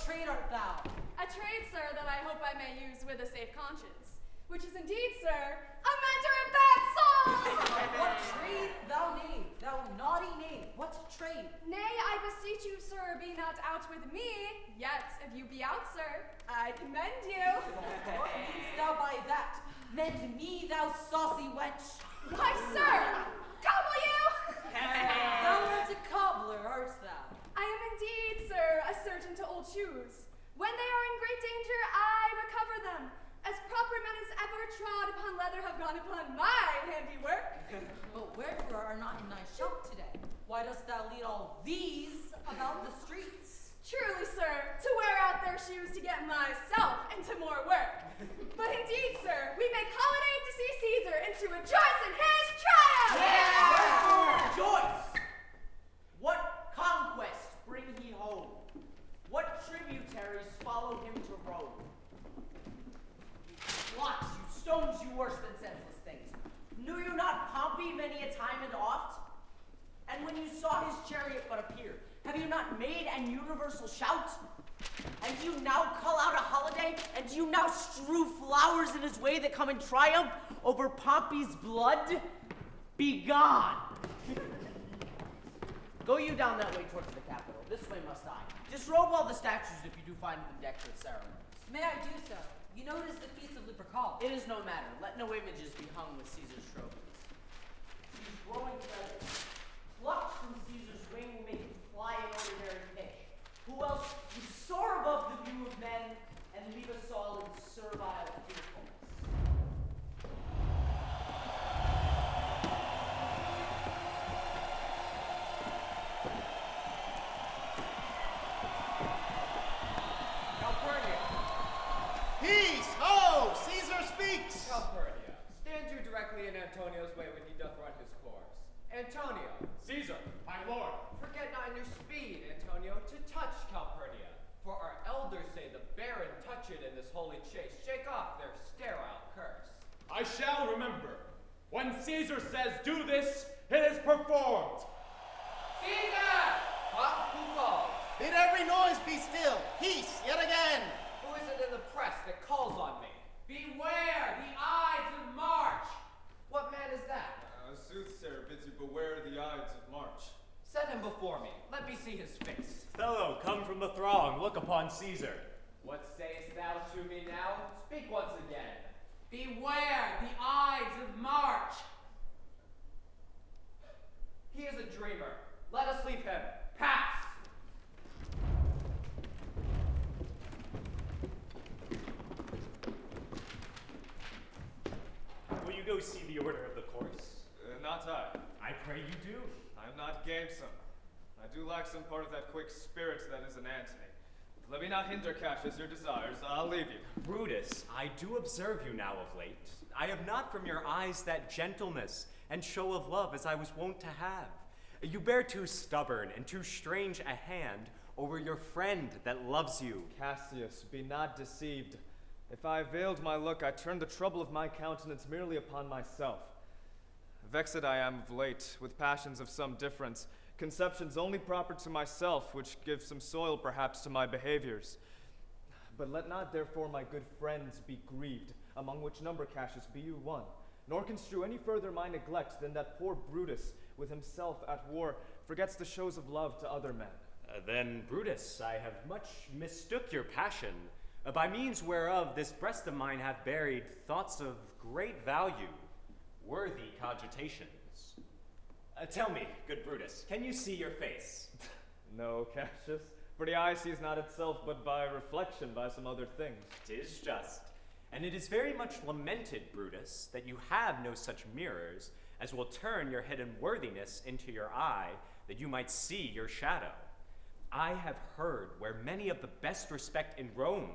trade art thou? A trade, sir, that I hope I may use with a safe conscience, which is indeed, sir, a mender of bad souls! What trade, thou knave, thou naughty knave, what trade? Nay, I beseech you, sir, be not out with me, yet, if you be out, sir, I can mend you. What meanst thou by that? Mend me, thou saucy wench. Why, sir, gobble you! Thou art a cobbler, art thou? I am indeed, sir, a surgeon to old shoes. When they are in great danger, I recover them, as proper men as ever trod upon leather have gone upon my handiwork. But wherefore are not in thy shop today? Why dost thou lead all these about the streets? Truly, sir, to wear out their shoes to get myself into more work. But indeed, sir, we make holiday to see Caesar and to rejoice in his triumph! Rejoice! What conquest bring he home? What tributaries follow him to Rome? You plots, you stones, you worse than senseless things. Knew you not Pompey many a time and oft? And when you saw his chariot but appear, have you not made an universal shout? And do you now call out a holiday? And do you now strew flowers in his way that come in triumph over Pompey's blood? Begone! Go you down that way towards the Capitol. This way must I. Disrobe all the statues if you do find them decked with ceremonies. May I do so? You know it is the feast of Lupercal. It is no matter. Let no images be hung with Caesar's trophies. These growing feathers, plucked from Caesar's wing, make it fly in ordinary pitch. Who else would soar above the view of men and leave us all in servile fearfulness? Peace! Ho! Caesar speaks! Calpurnia, stand you directly in Antonio's way when he doth run his course. Antonio, Caesar, my lord. forget not in your speed, Antonio, to touch Calpurnia. For our elders say the barren touch it in this holy chase. Shake off their sterile curse. I shall remember. When Caesar says do this, it is performed. Caesar! Huh? Who calls? Bid every noise be still. Peace, yet again. Who is it in the press that calls on me? Beware the Ides of March! What man is that? Soothsayer bids you beware the Ides of March. Set him before me. Let me see his face. Fellow, come from the throng. Look upon Caesar. What sayest thou to me now? Speak once again. Beware the Ides of March! He is a dreamer. Let us leave him. Pass! Will you go see the order of the course? Not I. I pray you do. I am not gamesome. I do lack some part of that quick spirit that is an Antony. Let me not hinder Cassius your desires. I'll leave you. Brutus, I do observe you now of late. I have not from your eyes that gentleness and show of love as I was wont to have. You bear too stubborn and too strange a hand over your friend that loves you. Cassius, be not deceived. If I veiled my look, I turned the trouble of my countenance merely upon myself. Vexed I am of late, with passions of some difference, conceptions only proper to myself, which give some soil perhaps to my behaviors. But let not therefore my good friends be grieved, among which number, Cassius, be you one, nor construe any further my neglect than that poor Brutus, with himself at war, forgets the shows of love to other men. Then, Brutus, I have much mistook your passion, by means whereof this breast of mine hath buried thoughts of great value, worthy cogitations. Tell me, good Brutus, can you see your face? No, Cassius, for the eye sees not itself, but by reflection, by some other things. 'Tis just. And it is very much lamented, Brutus, that you have no such mirrors as will turn your hidden worthiness into your eye, that you might see your shadow. I have heard where many of the best respect in Rome,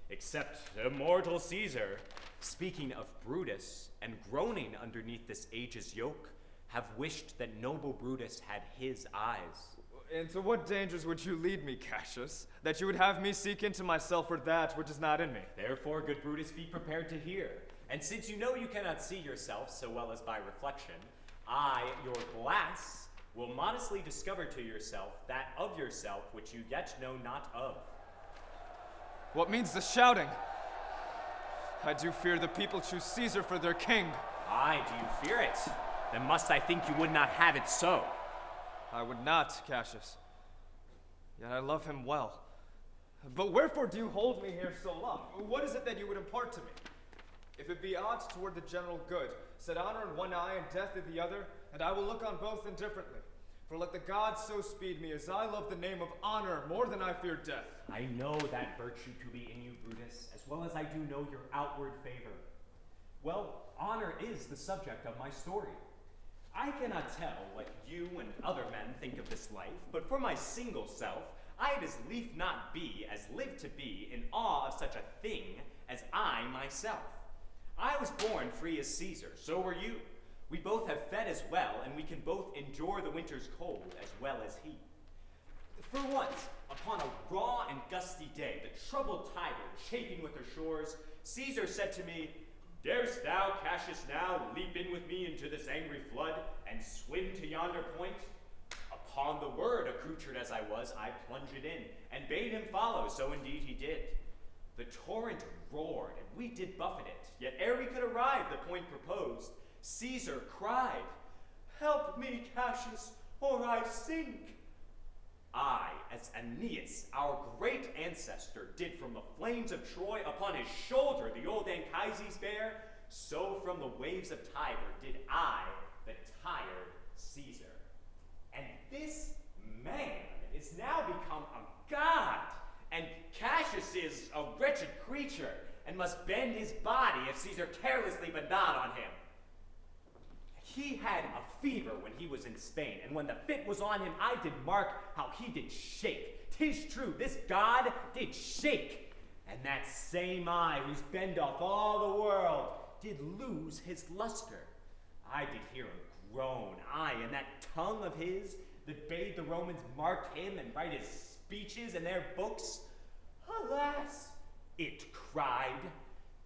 except immortal Caesar, speaking of Brutus and groaning underneath this age's yoke, have wished that noble Brutus had his eyes. Into what dangers would you lead me, Cassius, that you would have me seek into myself for that which is not in me? Therefore, good Brutus, be prepared to hear. And since you know you cannot see yourself so well as by reflection, I, your glass, will modestly discover to yourself that of yourself which you yet know not of. What means the shouting? I do fear the people choose Caesar for their king. Aye, do you fear it? Then must I think you would not have it so. I would not, Cassius. Yet I love him well. But wherefore do you hold me here so long? What is it that you would impart to me? If it be aught toward the general good, set honor in one eye and death in the other, and I will look on both indifferently. For let the gods so speed me, as I love the name of honor more than I fear death. I know that virtue to be in you, Brutus, as well as I do know your outward favor. Well, honor is the subject of my story. I cannot tell what you and other men think of this life, but for my single self, I'd as lief not be as live to be in awe of such a thing as I myself. I was born free as Caesar, so were you. We both have fed as well, and we can both endure the winter's cold as well as he. For once, upon a raw and gusty day, the troubled Tiber chafing with her shores, Caesar said to me, "Darest thou, Cassius, now leap in with me into this angry flood, and swim to yonder point?" Upon the word, accoutered as I was, I plunged in, and bade him follow, so indeed he did. The torrent roared, and we did buffet it, yet ere we could arrive the point proposed, Caesar cried, "Help me, Cassius, or I sink." I, as Aeneas, our great ancestor, did from the flames of Troy upon his shoulder the old Anchises bear, so from the waves of Tiber did I, the tired Caesar. And this man is now become a god, and Cassius is a wretched creature, and must bend his body if Caesar carelessly but nod on him. He had a fever when he was in Spain, and when the fit was on him, I did mark how he did shake. 'Tis true, this god did shake, and that same eye, whose bend doth all the world, did lose his luster. I did hear him groan, aye, and that tongue of his that bade the Romans mark him and write his speeches in their books, alas, it cried,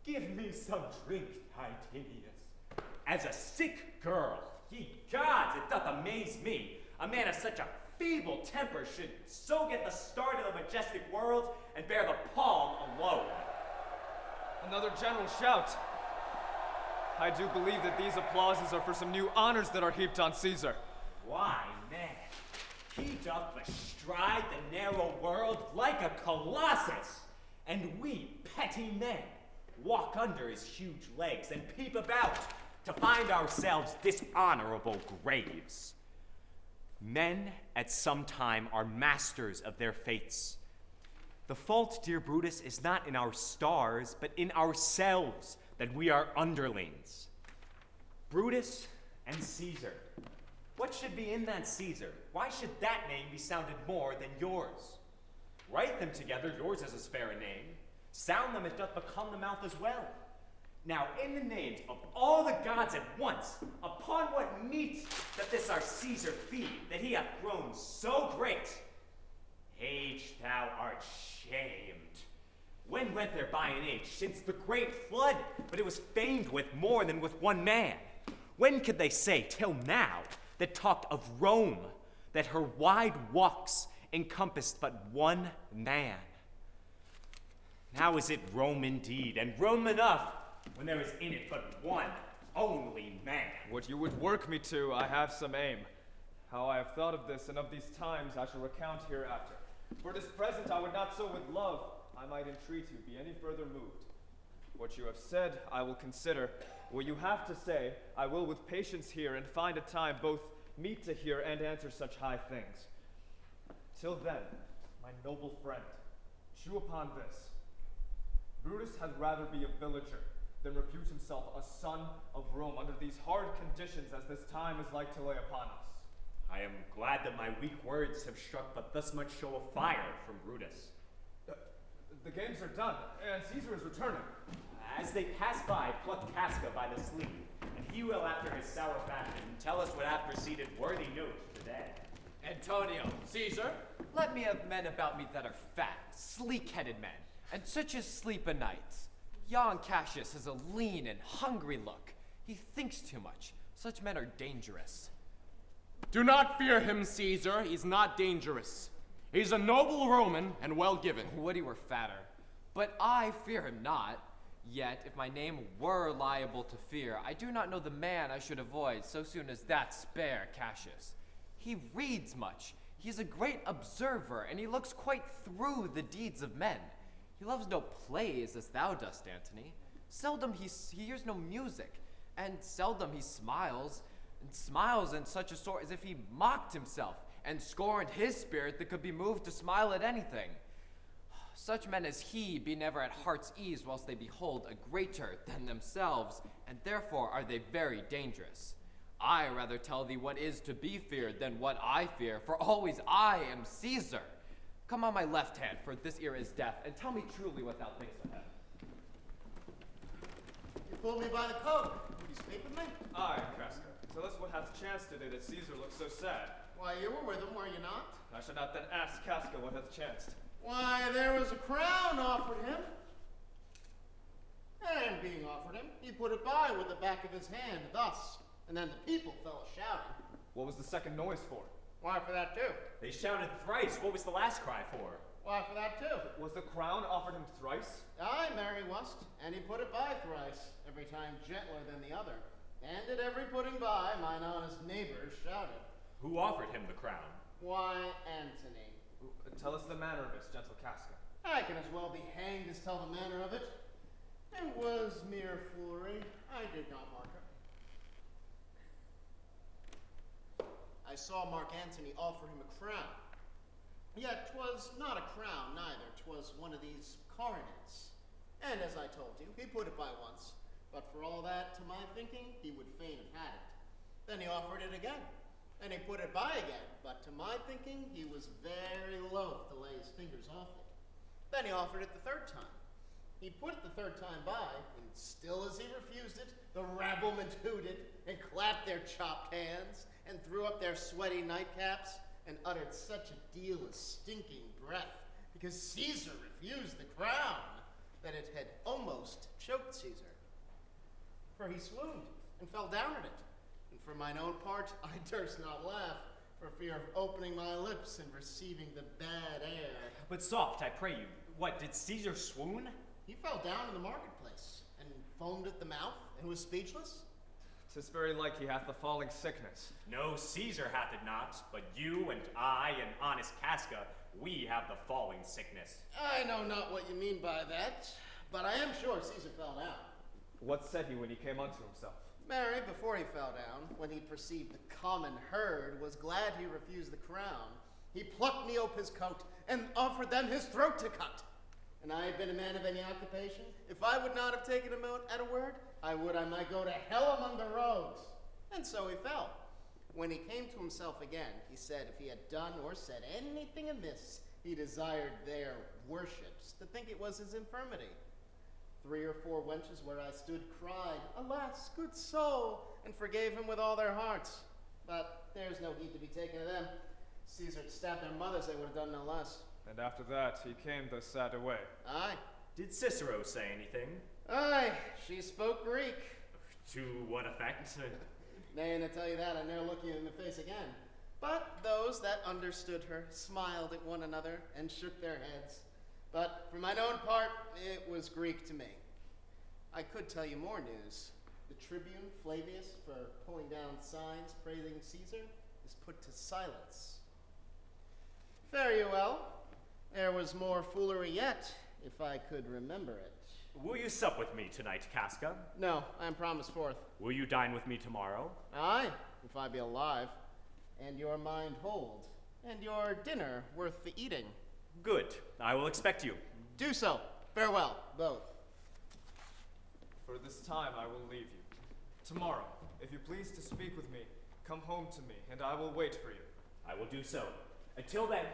"Give me some drink, Titinius." As a sick girl, ye gods, it doth amaze me, a man of such a feeble temper should so get the start of the majestic world and bear the palm alone. Another general shout. I do believe that these applauses are for some new honors that are heaped on Caesar. Why, man, he doth bestride the narrow world like a colossus, and we, petty men, walk under his huge legs and peep about to find ourselves dishonorable graves. Men at some time are masters of their fates. The fault, dear Brutus, is not in our stars, but in ourselves, that we are underlings. Brutus and Caesar. What should be in that Caesar? Why should that name be sounded more than yours? Write them together, yours is as fair a name. Sound them, it doth become the mouth as well. Now, in the names of all the gods at once, upon what meat that this our Caesar feed, that he hath grown so great? Age, thou art shamed. When went there by an age since the great flood, but it was famed with more than with one man? When could they say, till now, that talked of Rome, that her wide walks encompassed but one man? Now is it Rome indeed, and Rome enough, when there is in it but one only man? What you would work me to, I have some aim. How I have thought of this and of these times I shall recount hereafter. For this present I would not so with love, I might entreat you, be any further moved. What you have said, I will consider. What you have to say, I will with patience hear, and find a time both meet to hear and answer such high things. Till then, my noble friend, chew upon this. Brutus had rather be a villager than repute himself a son of Rome under these hard conditions as this time is like to lay upon us. I am glad that my weak words have struck but thus much show of fire from Brutus. The games are done, and Caesar is returning. As they pass by, pluck Casca by the sleeve, and he will, after his sour fashion, tell us what hath proceeded worthy note today. Antonio, Caesar, let me have men about me that are fat, sleek-headed men, and such as sleep o' nights. Yon Cassius has a lean and hungry look. He thinks too much. Such men are dangerous. Do not fear him, Caesar. He's not dangerous. He's a noble Roman and well given. Would he were fatter. but I fear him not. Yet, if my name were liable to fear, I do not know the man I should avoid so soon as that spare Cassius. He reads much. He is a great observer, and he looks quite through the deeds of men. He loves no plays as thou dost, Antony. Seldom he hears no music, and seldom he smiles, and smiles in such a sort as if he mocked himself, and scorned his spirit that could be moved to smile at anything. Such men as he be never at heart's ease whilst they behold a greater than themselves, and therefore are they very dangerous. I rather tell thee what is to be feared than what I fear, for always I am Caesar. Come on my left hand, for this ear is deaf, and tell me truly what thou thinkst of him. You pulled me by the coat. Would you speak with me? Aye, Casca. Tell us what hath chanced today that Caesar looks so sad. Why, you were with him, were you not? I should not then ask Casca what hath chanced. Why, there was a crown offered him. And being offered him, he put it by with the back of his hand, thus. And then the people fell a-shouting. What was the second noise for? Why, for that too. They shouted thrice. What was the last cry for? Why, for that too. Was the crown offered him thrice? Aye, marry wast, and he put it by thrice, every time gentler than the other. And at every putting by, mine honest neighbors shouted. Who offered him the crown? Why, Antony. Tell us the manner of it, gentle Casca. I can as well be hanged as tell the manner of it. It was mere foolery. I did not mark her. I saw Mark Antony offer him a crown. Yet 'twas not a crown neither, 'twas one of these coronets. And as I told you, he put it by once, but for all that, to my thinking, he would fain have had it. Then he offered it again, and he put it by again, but to my thinking, he was very loath to lay his fingers off it. Then he offered it the third time. He put it the third time by, and still as he refused it, the rabblemen hooted, and clapped their chopped hands, and threw up their sweaty nightcaps, and uttered such a deal of stinking breath, because Caesar refused the crown, that it had almost choked Caesar. For he swooned, and fell down at it. And for mine own part, I durst not laugh, for fear of opening my lips and receiving the bad air. But soft, I pray you. What, did Caesar swoon? He fell down in the marketplace, and foamed at the mouth, and was speechless. 'Tis very like he hath the falling sickness. No, Caesar hath it not, but you and I and honest Casca, we have the falling sickness. I know not what you mean by that, but I am sure Caesar fell down. What said he when he came unto himself? Mary, before he fell down, when he perceived the common herd, was glad he refused the crown. He plucked me ope his coat, and offered them his throat to cut. And I had been a man of any occupation, if I would not have taken him out at a word, I might go to hell among the rogues. And so he fell. When he came to himself again, he said if he had done or said anything amiss, he desired their worships to think it was his infirmity. 3 or 4 wenches where I stood cried, Alas, good soul, and forgave him with all their hearts. But there's no heed to be taken of them. Caesar had stabbed their mothers, they would have done no less. And after that, he came thus sad away. Aye. Did Cicero say anything? Aye, she spoke Greek. To what effect? Nay, and I tell you that, I never look you in the face again. But those that understood her smiled at one another and shook their heads. But for mine own part, it was Greek to me. I could tell you more news. The tribune, Flavius, for pulling down signs praising Caesar, is put to silence. Fare you well. There was more foolery yet, if I could remember it. Will you sup with me tonight, Casca? No, I am promised forth. Will you dine with me tomorrow? Aye, if I be alive, and your mind hold, and your dinner worth the eating. Good. I will expect you. Do so. Farewell, both. For this time I will leave you. Tomorrow, if you please to speak with me, come home to me, and I will wait for you. I will do so. Until then,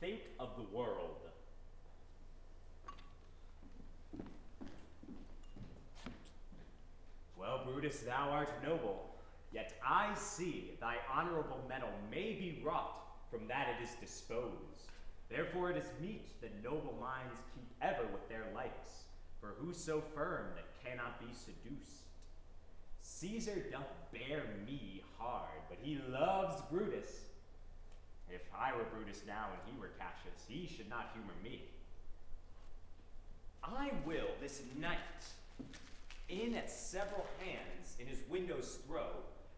think of the world. Well, Brutus, thou art noble, yet I see thy honorable metal may be wrought from that it is disposed. Therefore it is meet that noble minds keep ever with their likes, for who so firm that cannot be seduced? Caesar doth bear me hard, but he loves Brutus. If I were Brutus now and he were Cassius, he should not humor me. this knight, in at several hands in his window's throw,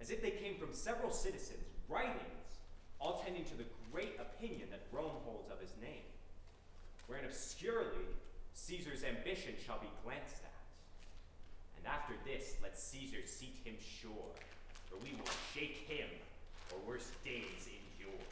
as if they came from several citizens, writings, all tending to the great opinion that Rome holds of his name, wherein obscurely Caesar's ambition shall be glanced at. And after this, let Caesar seat him sure, for we will shake him, or worse days endure.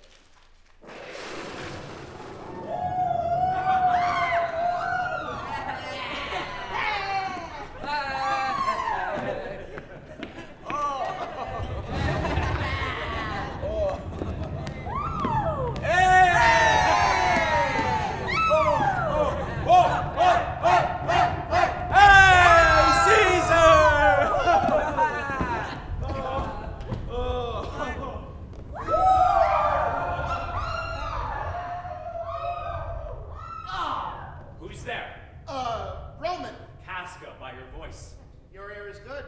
Roman. Casca, by your voice. Your ear is good.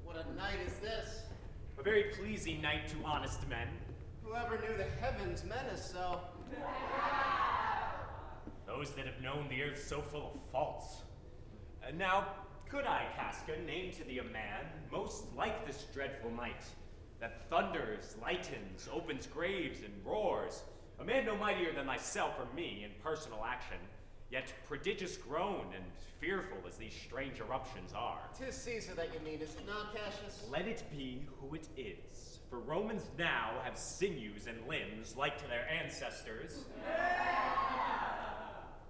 What a night is this. A very pleasing night to honest men. Whoever knew the heavens menace so. Those that have known the earth so full of faults. And now, could I, Casca, name to thee a man most like this dreadful night, that thunders, lightens, opens graves, and roars, a man no mightier than thyself or me in personal action, yet prodigious grown and fearful as these strange eruptions are. 'Tis Caesar that you mean, is it not, Cassius? Let it be who it is, for Romans now have sinews and limbs like to their ancestors.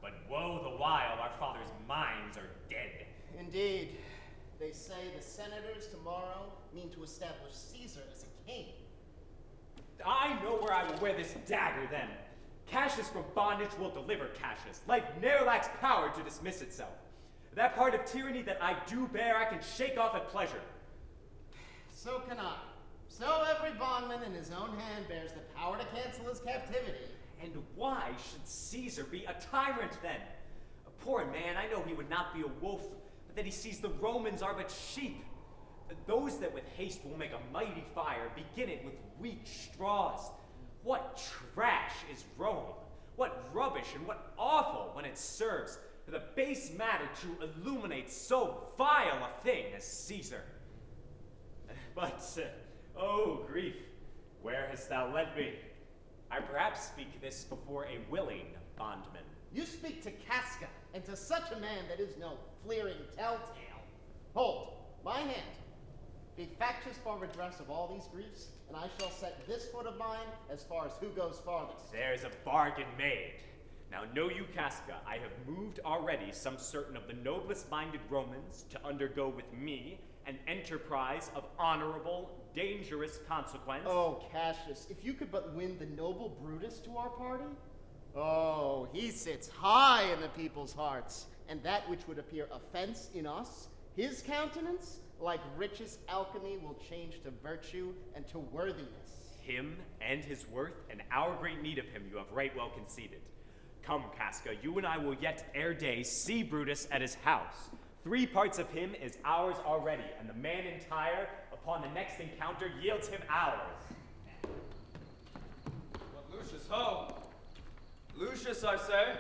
But woe the while our fathers' minds are dead. Indeed. They say the senators tomorrow mean to establish Caesar as a king. I know where I will wear this dagger then. Cassius from bondage will deliver Cassius. Life ne'er lacks power to dismiss itself. That part of tyranny that I do bear I can shake off at pleasure. So can I. So every bondman in his own hand bears the power to cancel his captivity. And why should Caesar be a tyrant then? A poor man, I know he would not be a wolf, but that he sees the Romans are but sheep. Those that with haste will make a mighty fire, begin it with weak straws. What trash is Rome? What rubbish and what awful when it serves for the base matter to illuminate so vile a thing as Caesar. But, oh grief, where hast thou led me? I perhaps speak this before a willing bondman. You speak to Casca, and to such a man that is no fleering telltale. Hold, my hand. Be factious for redress of all these griefs, and I shall set this foot of mine as far as who goes farthest. There's a bargain made. Now know you, Casca, I have moved already some certain of the noblest-minded Romans to undergo with me an enterprise of honorable, dangerous consequence. Oh, Cassius, if you could but win the noble Brutus to our party. Oh, he sits high in the people's hearts, and that which would appear offense in us, his countenance, like richest alchemy, will change to virtue and to worthiness. Him and his worth, and our great need of him, you have right well conceded. Come, Casca, you and I will yet ere day see Brutus at his house. 3 parts of him is ours already, and the man entire, upon the next encounter, yields him ours. But Lucius, ho! Lucius, I say!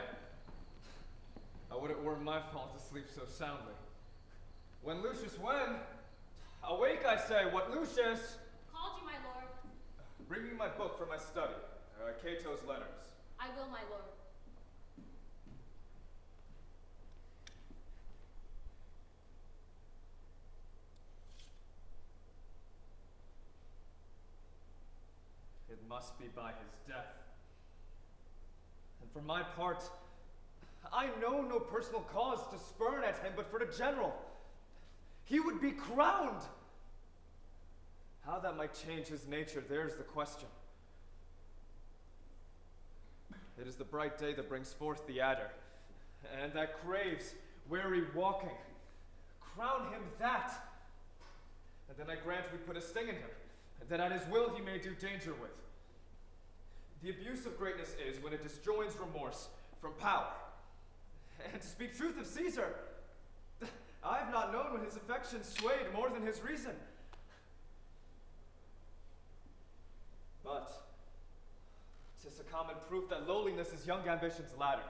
How would it were my fault to sleep so soundly? When, Lucius, when? Awake, I say, what, Lucius? Called you, my lord. Bring me my book for my study, Cato's letters. I will, my lord. It must be by his death. And for my part, I know no personal cause to spurn at him, but for the general. He would be crowned. How that might change his nature, there's the question. It is the bright day that brings forth the adder, and that craves weary walking. Crown him that, and then I grant we put a sting in him, and that at his will he may do danger with. The abuse of greatness is when it disjoins remorse from power. And to speak truth of Caesar, I have not known when his affections swayed more than his reason. But 'tis a common proof that lowliness is young ambition's ladder,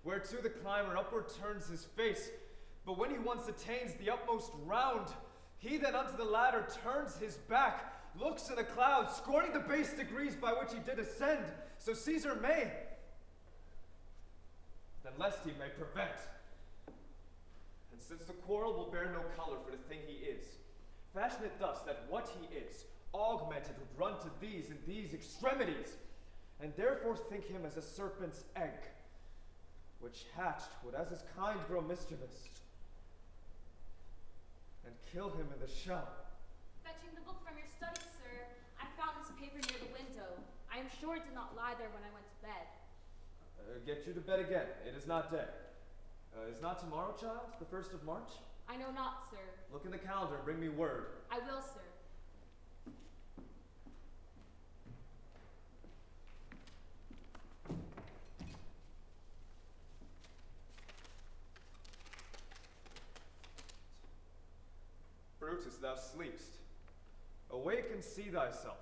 whereto the climber upward turns his face, But when he once attains the utmost round, he then unto the ladder turns his back, looks in the clouds, scorning the base degrees by which he did ascend, so Caesar may, then lest he may prevent. And since the quarrel will bear no color for the thing he is, fashion it thus that what he is, augmented would run to these and these extremities, and therefore think him as a serpent's egg, which hatched would as his kind grow mischievous, and kill him in the shell. Fetching the book from your study, sir, I found this paper near the window. I am sure it did not lie there when I went to bed. Get you to bed again. It is not day. Is not tomorrow, child, the 1st of March? I know not, sir. Look in the calendar and bring me word. I will, sir. Brutus, thou sleepst. Awake and see thyself.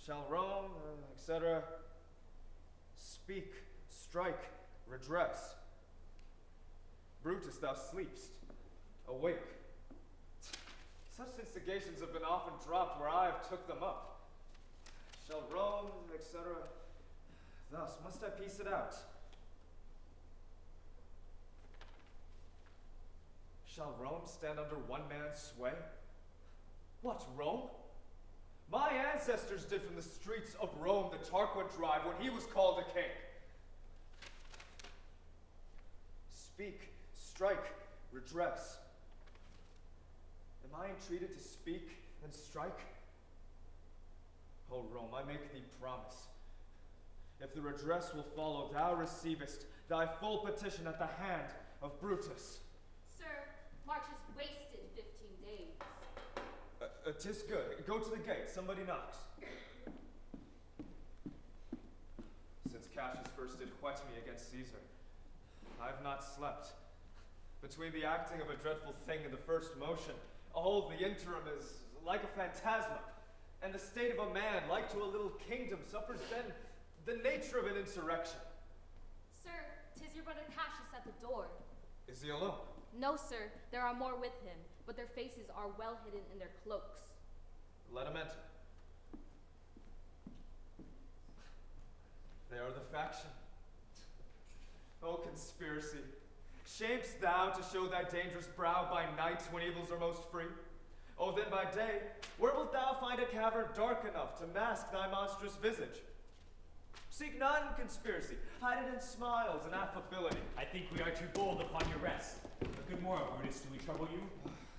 Shall Rome, etc. speak, strike, redress. Brutus, thou sleepst. Awake. Such instigations have been often dropped where I have took them up. Shall Rome, etc. Thus, must I piece it out? Shall Rome stand under one man's sway? What, Rome? My ancestors did from the streets of Rome the Tarquin drive when he was called a king. Speak, strike, redress. Am I entreated to speak and strike? O Rome, I make thee promise. If the redress will follow, thou receivest thy full petition at the hand of Brutus. Sir, March is wasted 15 days. 'Tis good. Go to the gate. Somebody knocks. Since Cassius first did whet me against Caesar, I've not slept. Between the acting of a dreadful thing and the first motion, all the interim is like a phantasma, and the state of a man, like to a little kingdom, suffers then the nature of an insurrection. Sir, 'tis your brother Cassius at the door. Is he alone? No, sir, there are more with him, but their faces are well hidden in their cloaks. Let him enter. They are the faction. O conspiracy, shamest thou to show thy dangerous brow by night when evils are most free? O then by day, where wilt thou find a cavern dark enough to mask thy monstrous visage? Seek none conspiracy, hide it in smiles and affability. I think we are too bold upon your rest. Good morrow, Brutus. Do we trouble you?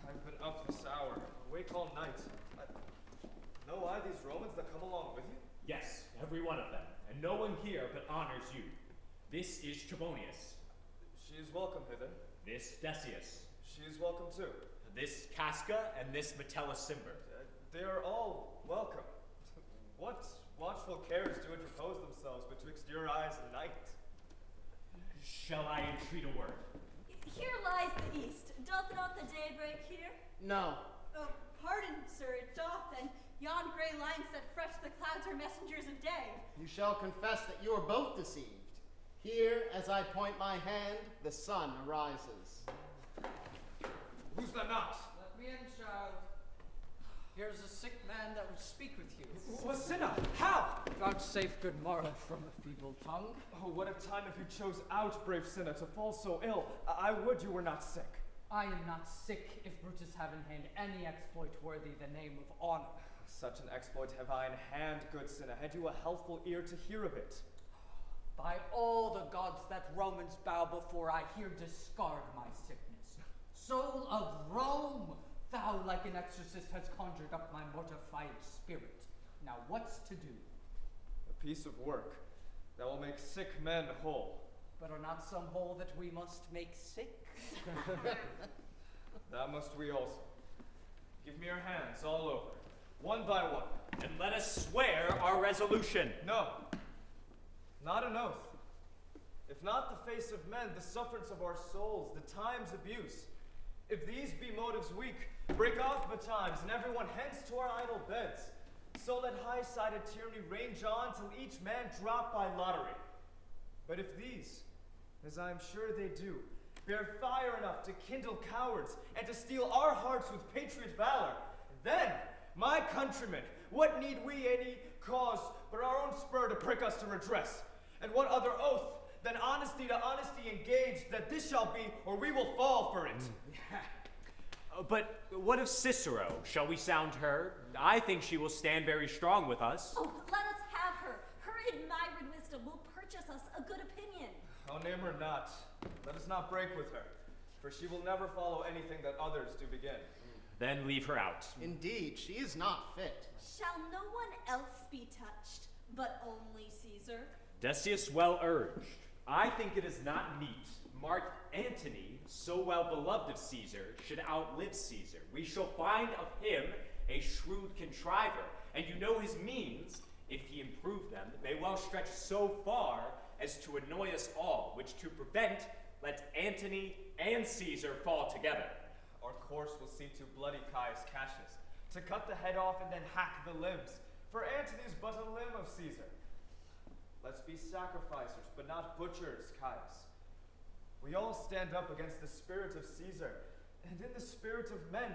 I've been up this hour, awake all night. Know I these Romans that come along with you? Yes, every one of them, and no one here but honors you. This is Trebonius. She is welcome hither. This Decius. She is welcome too. This Casca, and this Metellus Cimber. They are all welcome. What watchful cares do interpose themselves betwixt your eyes and night? Shall I entreat a word? Here lies the east. Doth not the day break here? No. Oh, pardon, sir, it doth, and yon grey lines that fresh the clouds are messengers of day. You shall confess that you are both deceived. Here, as I point my hand, the sun arises. Who's that knocks? Let me in, child. Here's a sick man that would speak with you. Wasina, how? Vouchsafe good morrow from a feeble tongue. Oh, what a time if you chose out, brave Cinna, to fall so ill. I would you were not sick. I am not sick if Brutus have in hand any exploit worthy the name of honor. Such an exploit have I in hand, good Cinna. Had you a healthful ear to hear of it? By all the gods that Romans bow before, I here discard my sickness. Soul of Rome, thou like an exorcist hast conjured up my mortified spirit. Now what's to do? A piece of work that will make sick men whole. But are not some whole that we must make sick? That must we also. Give me your hands all over, one by one. And let us swear our resolution. No, not an oath. If not the face of men, the sufferance of our souls, the time's abuse. If these be motives weak, break off betimes, and everyone hence to our idle beds. So let high-sided tyranny range on till each man drop by lottery. But if these, as I am sure they do, bear fire enough to kindle cowards, and to steel our hearts with patriot valor. Then, my countrymen, what need we any cause but our own spur to prick us to redress? And what other oath than honesty to honesty engaged, that this shall be, or we will fall for it? But what of Cicero? Shall we sound her? I think she will stand very strong with us. Oh, let us have her. Her admired wisdom will purchase us a good opinion. Oh, name her not. Let us not break with her, for she will never follow anything that others do begin. Then leave her out. Indeed, she is not fit. Shall no one else be touched, but only Caesar? Decius well urged. I think it is not meet. Mark Antony, so well beloved of Caesar, should outlive Caesar. We shall find of him a shrewd contriver, and you know his means, if he improve them, may well stretch so far as to annoy us all, which to prevent, let Antony and Caesar fall together. Our course will see to bloody Caius Cassius, to cut the head off and then hack the limbs, for Antony's but a limb of Caesar. Let's be sacrificers, but not butchers, Caius. We all stand up against the spirit of Caesar, and in the spirit of men,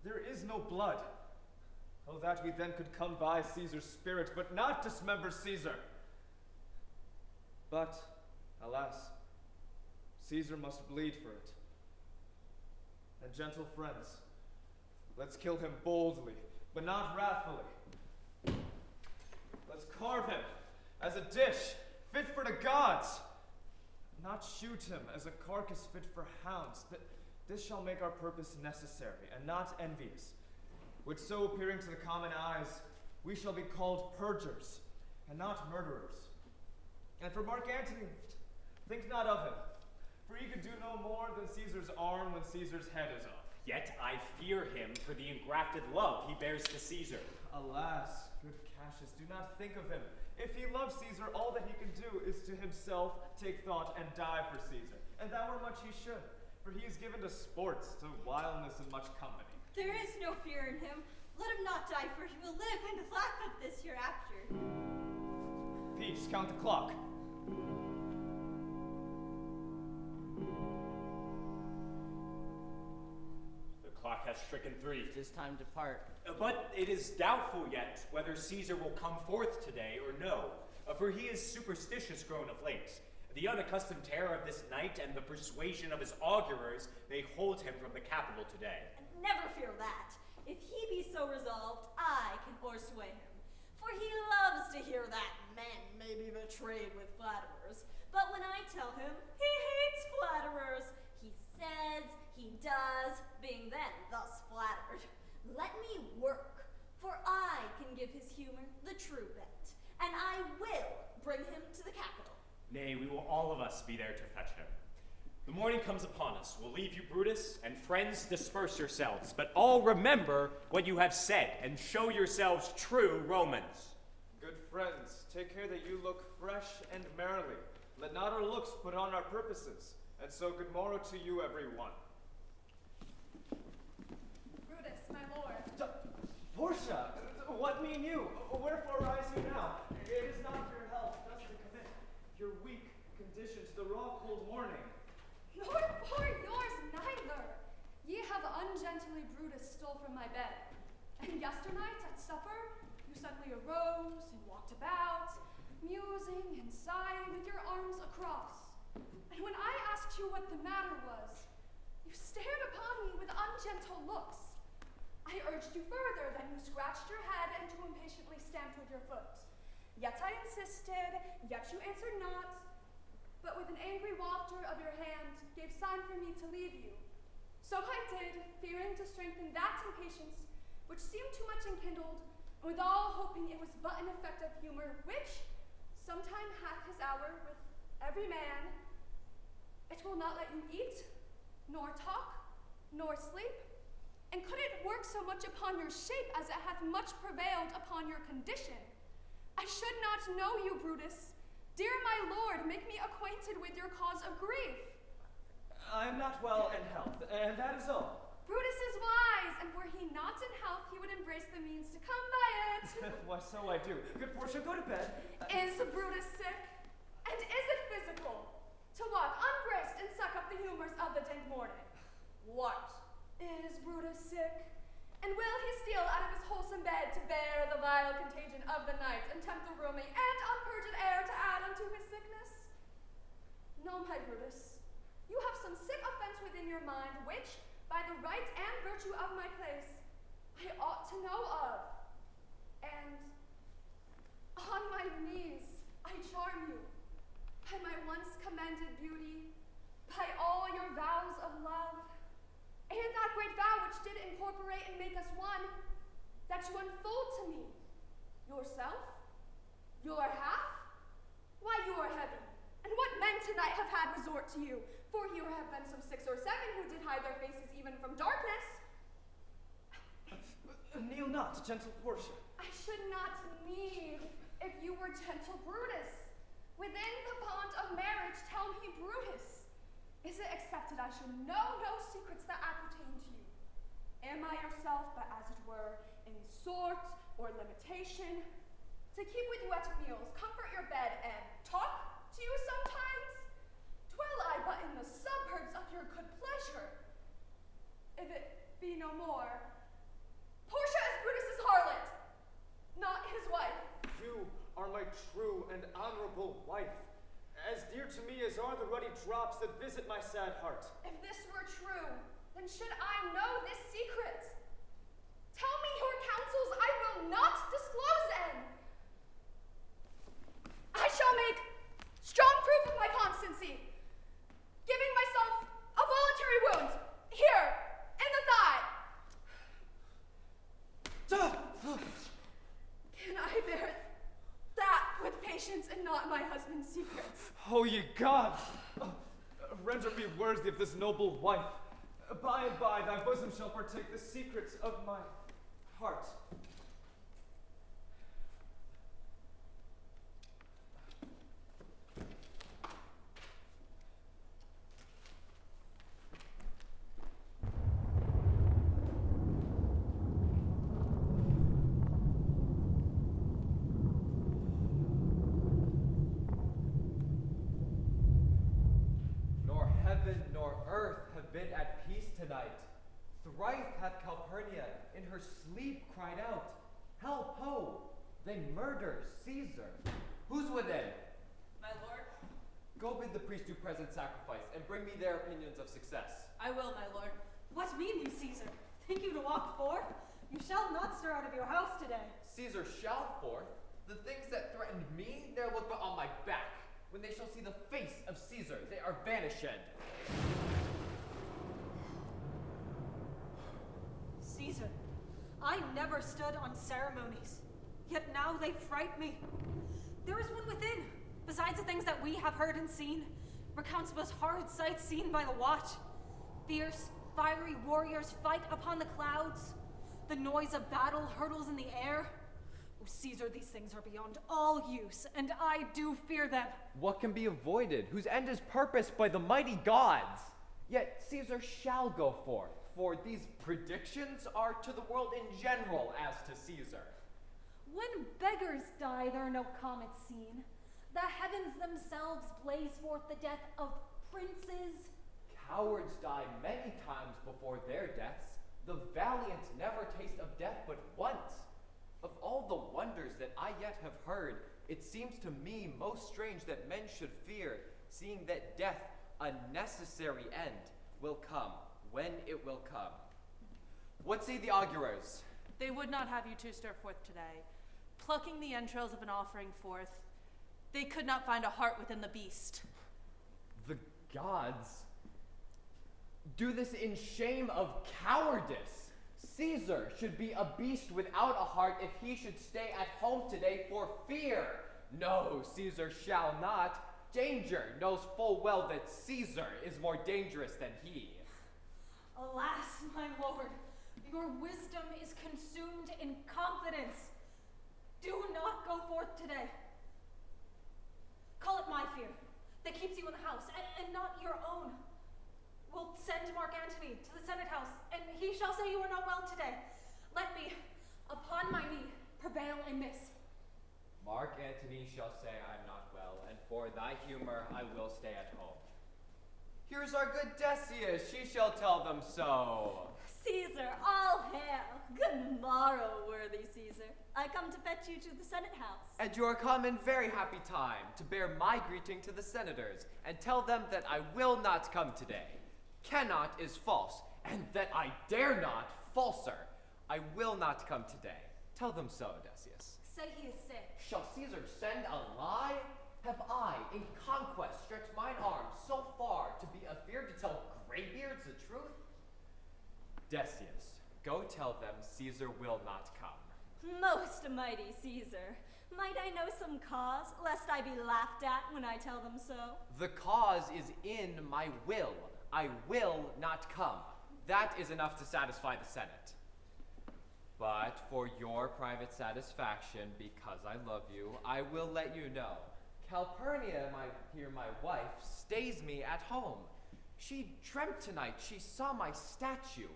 there is no blood. Oh, that we then could come by Caesar's spirit, but not dismember Caesar. But, alas, Caesar must bleed for it. And gentle friends, let's kill him boldly, but not wrathfully. Let's carve him as a dish fit for the gods, not shoot him as a carcass fit for hounds. This shall make our purpose necessary, and not envious, which so appearing to the common eyes, we shall be called purgers, and not murderers. And for Mark Antony, think not of him, for he could do no more than Caesar's arm when Caesar's head is off. Yet I fear him for the engrafted love he bears to Caesar. Alas, good Cassius, do not think of him. If he loves Caesar, all that he can do is to himself take thought and die for Caesar. And that were much he should, for he is given to sports, to wildness and much company. There is no fear in him. Let him not die, for he will live and laugh at this hereafter. Peace, count the clock. The clock has stricken 3. It is time to part. But it is doubtful yet whether Caesar will come forth today or no, for he is superstitious grown of late. The unaccustomed terror of this night and the persuasion of his augurers may hold him from the capital today. Never fear that. If he be so resolved, I can forsway him. For he loves to hear that men may be betrayed with flatterers. But when I tell him he hates flatterers, he says he does, being then thus flattered. Let me work, for I can give his humor the true bent, and I will bring him to the capital. Nay, we will all of us be there to fetch him. The morning comes upon us. We'll leave you, Brutus, and friends disperse yourselves, but all remember what you have said, and show yourselves true Romans. Good friends, take care that you look fresh and merrily. Let not our looks put on our purposes, and so good morrow to you, everyone. Brutus, my lord. Portia, what mean you? Wherefore rise you now? It is not your health thus to commit your weak condition to the raw cold morning. Nor for yours neither. Ye have ungently Brutus stole from my bed. And yesternight at supper, you suddenly arose and walked about, musing and sighing with your arms across. And when I asked you what the matter was, you stared upon me with ungentle looks. I urged you further, then you scratched your head and too impatiently stamped with your foot. Yet I insisted, yet you answered not, but with an angry wafter of your hand gave sign for me to leave you. So I did, fearing to strengthen that impatience, which seemed too much enkindled, and withal hoping it was but an effect of humor, which sometime hath his hour with every man. It will not let you eat, nor talk, nor sleep, and could it work so much upon your shape as it hath much prevailed upon your condition? I should not know you, Brutus. Dear my lord, make me acquainted with your cause of grief. I am not well in health, and that is all. Brutus is wise, and were he not in health, he would embrace the means to come by it. Why, so I do. Good Portia, go to bed. Is Brutus sick? And is it physical? To walk unbraced and suck up the human humors of the dank morning. What? Is Brutus sick? And will he steal out of his wholesome bed to bear the vile contagion of the night and tempt the roomy and unpurged air to add unto his sickness? No, my Brutus, you have some sick offense within your mind, which, by the right and virtue of my place, I ought to know of. And on my knees I charm you, by my once commended beauty, by all your vows of love, and that great vow which did incorporate and make us one, that you unfold to me yourself, your half. Why, you are heavy, and what men tonight have had resort to you, for here have been some 6 or 7 who did hide their faces even from darkness. Kneel not, gentle Portia. I should not need if you were gentle Brutus. Within the bond of marriage, tell me, Brutus, is it accepted I should know no secrets that appertain to you? Am I yourself, but as it were, in sort or limitation, to keep with you at meals, comfort your bed, and talk to you sometimes? Dwell I but in the suburbs of your good pleasure. If it be no more, Portia is Brutus's harlot, not his wife. You are my true and honorable wife, as dear to me as are the ruddy drops that visit my sad heart. If this were true, then should I know this secret? Tell me your counsels, I will not disclose them. I shall make strong proof of my constancy, giving myself a voluntary wound, here, in the thigh. Can I bear that with patience and not my husband's secrets? Oh, ye gods! Render me worthy of this noble wife. By and by thy bosom shall partake the secrets of my heart. Nor heaven nor earth have been at peace tonight. Thrice hath Calpurnia in her sleep cried out, Help, ho! They murder Caesar. Who's within? My lord? Go bid the priest do present sacrifice, and bring me their opinions of success. I will, my lord. What mean you, Caesar? Think you to walk forth? You shall not stir out of your house today. Caesar shall forth. The things that threatened me, there look but on my back. When they shall see the face of Caesar, they are vanished. Caesar, I never stood on ceremonies, yet now they fright me. There is one within, besides the things that we have heard and seen, recounts most horrid sights seen by the watch. Fierce, fiery warriors fight upon the clouds. The noise of battle hurtles in the air. Oh, Caesar, these things are beyond all use, and I do fear them. What can be avoided, whose end is purposed by the mighty gods? Yet Caesar shall go forth, for these predictions are to the world in general as to Caesar. When beggars die, there are no comets seen. The heavens themselves blaze forth the death of princes. Cowards die many times before their deaths. The valiant never taste of death but once. Of all the wonders that I yet have heard, it seems to me most strange that men should fear, seeing that death, a necessary end, will come when it will come. What say the augurers? They would not have you two stir forth today. Plucking the entrails of an offering forth, they could not find a heart within the beast. The gods do this in shame of cowardice. Caesar should be a beast without a heart if he should stay at home today for fear. No, Caesar shall not. Danger knows full well that Caesar is more dangerous than he. Alas, my lord, your wisdom is consumed in confidence. Do not go forth today. Call it my fear that keeps you in the house, and not your own. We'll send Mark Antony to the Senate House, and he shall say you are not well today. Let me, upon my knee, prevail in this. Mark Antony shall say I am not well, and for thy humor I will stay at home. Here's our good Decius. She shall tell them so. Caesar, all hail. Good morrow, worthy Caesar. I come to fetch you to the Senate House. And you are come in very happy time to bear my greeting to the senators and tell them that I will not come today. Cannot is false, and that I dare not, falser. I will not come today. Tell them so, Decius. Say he is sick. Shall Caesar send a lie? Have I, in conquest, stretched mine arms so far to be afeard to tell graybeards the truth? Decius, go tell them Caesar will not come. Most mighty Caesar, might I know some cause, lest I be laughed at when I tell them so? The cause is in my will. I will not come. That is enough to satisfy the Senate. But for your private satisfaction, because I love you, I will let you know. Calpurnia, my wife, stays me at home. She dreamt tonight she saw my statue,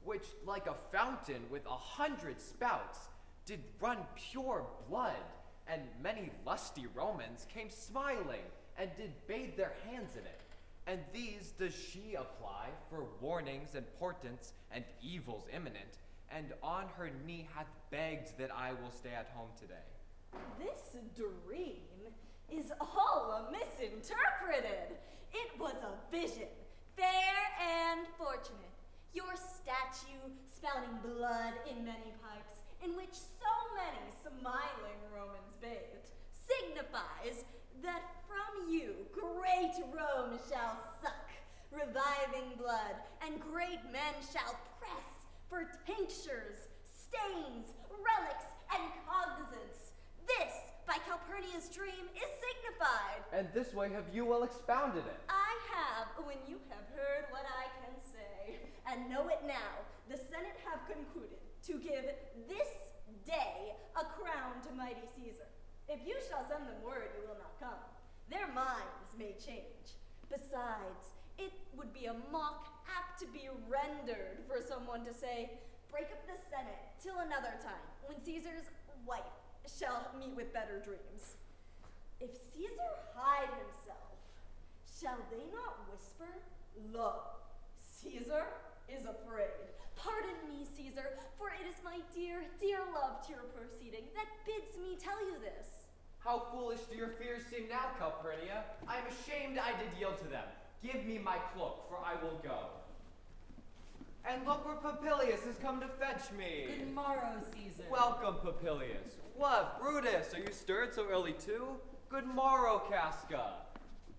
which, like a fountain with 100 spouts, did run pure blood, and many lusty Romans came smiling, and did bathe their hands in it. And these does she apply for warnings and portents and evils imminent, and on her knee hath begged that I will stay at home today. This dream is all misinterpreted. It was a vision, fair and fortunate. Your statue spouting blood in many pipes, in which so many smiling Romans bathed, signifies that from you great Rome shall suck, reviving blood, and great men shall press for tinctures, stains, relics, and cognizance. This, by Calpurnia's dream, is signified. And this way have you well expounded it. I have, when you have heard what I can say, and know it now, the Senate have concluded to give this day a crown to mighty Caesar. If you shall send them word you will not come, their minds may change. Besides, it would be a mock apt to be rendered for someone to say, break up the Senate till another time, when Caesar's wife shall meet with better dreams. If Caesar hide himself, shall they not whisper, lo, Caesar is afraid. Pardon me, Caesar, for it is my dear, dear love to your proceeding that bids me tell you this. How foolish do your fears seem now, Calpurnia? I am ashamed I did yield to them. Give me my cloak, for I will go. And look where Popilius has come to fetch me. Good morrow, Caesar. Welcome, Popilius. What, Brutus, are you stirred so early too? Good morrow, Casca.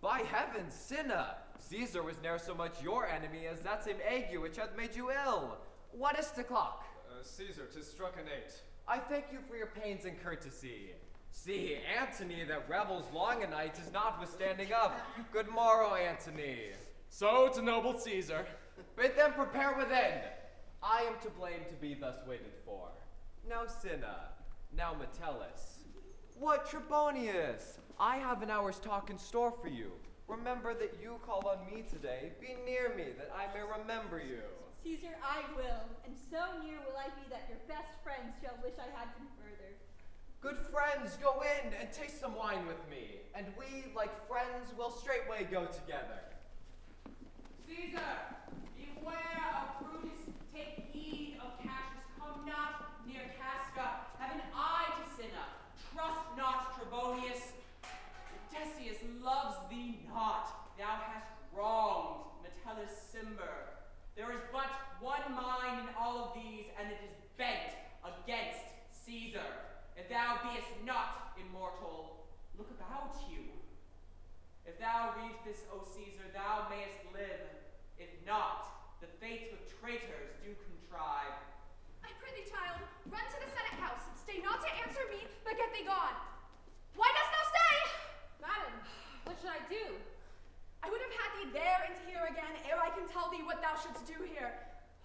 By heaven, Cinna, Caesar was ne'er so much your enemy as that same ague which hath made you ill. What is the clock? Caesar, 'tis struck an 8. I thank you for your pains and courtesy. See, Antony that revels long a night is notwithstanding up. Good morrow, Antony. So to noble Caesar. Bid them prepare within. I am to blame to be thus waited for. Now Cinna, now Metellus. What, Trebonius? I have an hour's talk in store for you. Remember that you call on me today. Be near me that I may remember you. Caesar, I will, and so near will I be that your best friends shall wish I had been further. Good friends, go in and taste some wine with me, and we, like friends, will straightway go together. Caesar, beware of Brutus. Take heed of Cassius. Come not near Casca. Have an eye to Cinna. Trust not Trebonius. Decius loves thee not. Thou hast wronged Metellus Cimber. There is but one mind in all of these, and it is bent against Caesar. If thou beest not immortal, look about you. If thou read this, O Caesar, thou mayest live. If not, the fates with traitors do contrive. I prithee, child, run to the Senate house, and stay not to answer me, but get thee gone. Why dost thou stay? Madam, what should I do? I would have had thee there and here again, ere I can tell thee what thou shouldst do here.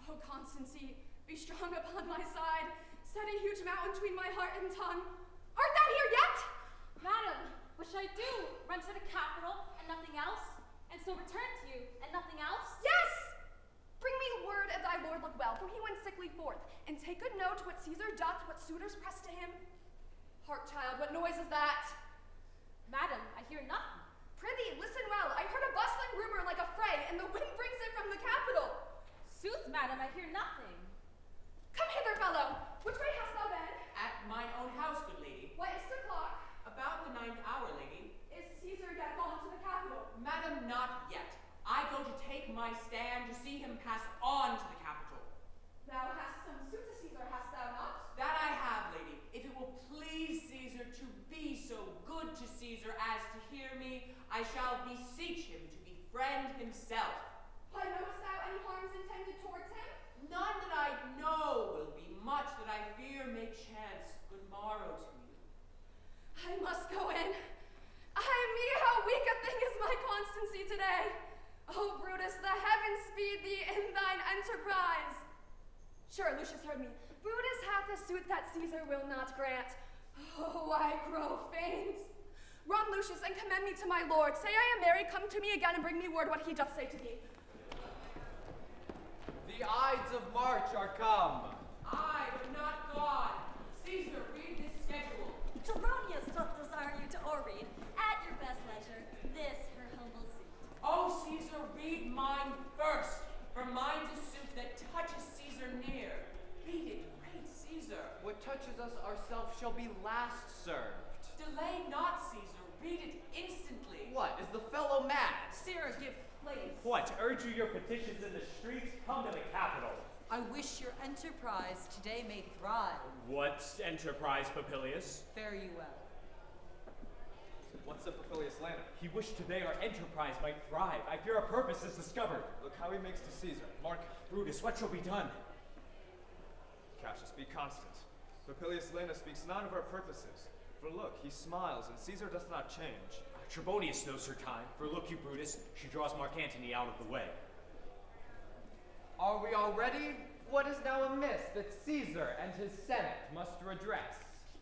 O Constancy, be strong upon my side. Set a huge mountain between my heart and tongue. Art thou here yet? Madam, what should I do? Run to the capital and nothing else? And so return to you and nothing else? Yes! Bring me word if thy lord look well, for he went sickly forth. And take good note what Caesar doth, what suitors press to him. Hark, child, what noise is that? Madam, I hear nothing. Prithee, listen well. I heard a bustling rumor like a fray, and the wind brings it from the capital. Sooth, madam, I hear nothing. Come hither, fellow. Which way hast thou been? At mine own house, good lady. What is the clock? About the 9th hour, lady. Is Caesar yet gone to the capital? Madam, not yet. I go to take my stand to see him pass on to the capital. Thou hast some suit to Caesar, hast thou not? That I have, lady. If it will please Caesar to be so good to Caesar as to hear me, I shall beseech him to befriend himself. Why, knowest thou any harms intended towards him? None that I know will be much that I fear may chance good morrow to you. I must go in. Ay me, how weak a thing is my constancy today. O Brutus, the heavens speed thee in thine enterprise. Sure, Lucius heard me. Brutus hath a suit that Caesar will not grant. Oh, I grow faint. Run, Lucius, and commend me to my lord. Say I am married, come to me again, and bring me word what he doth say to thee. The Ides of March are come. I, but not gone. Caesar, read this schedule. Julius doth desire you to o'erread, at your best leisure, this her humble suit. Oh, Caesar, read mine first, for mine's a suit that touches Caesar near. Read it, great Caesar. What touches us ourselves shall be last served. Delay not, Caesar. Read it instantly. What, is the fellow mad? Sirrah, give place. What, urge you your petitions in the streets? Come to the capital. I wish your enterprise today may thrive. What enterprise, Popilius? Fare you well. What's up, Popilius Lana? He wished today our enterprise might thrive. I fear our purpose is discovered. Look how he makes to Caesar. Mark. Brutus, what shall be done? Cassius, be constant. Popilius Lana speaks not of our purposes. For look, he smiles, and Caesar doth not change. Trebonius knows her time. For look you, Brutus, she draws Mark Antony out of the way. Are we all ready? What is now amiss that Caesar and his Senate must redress?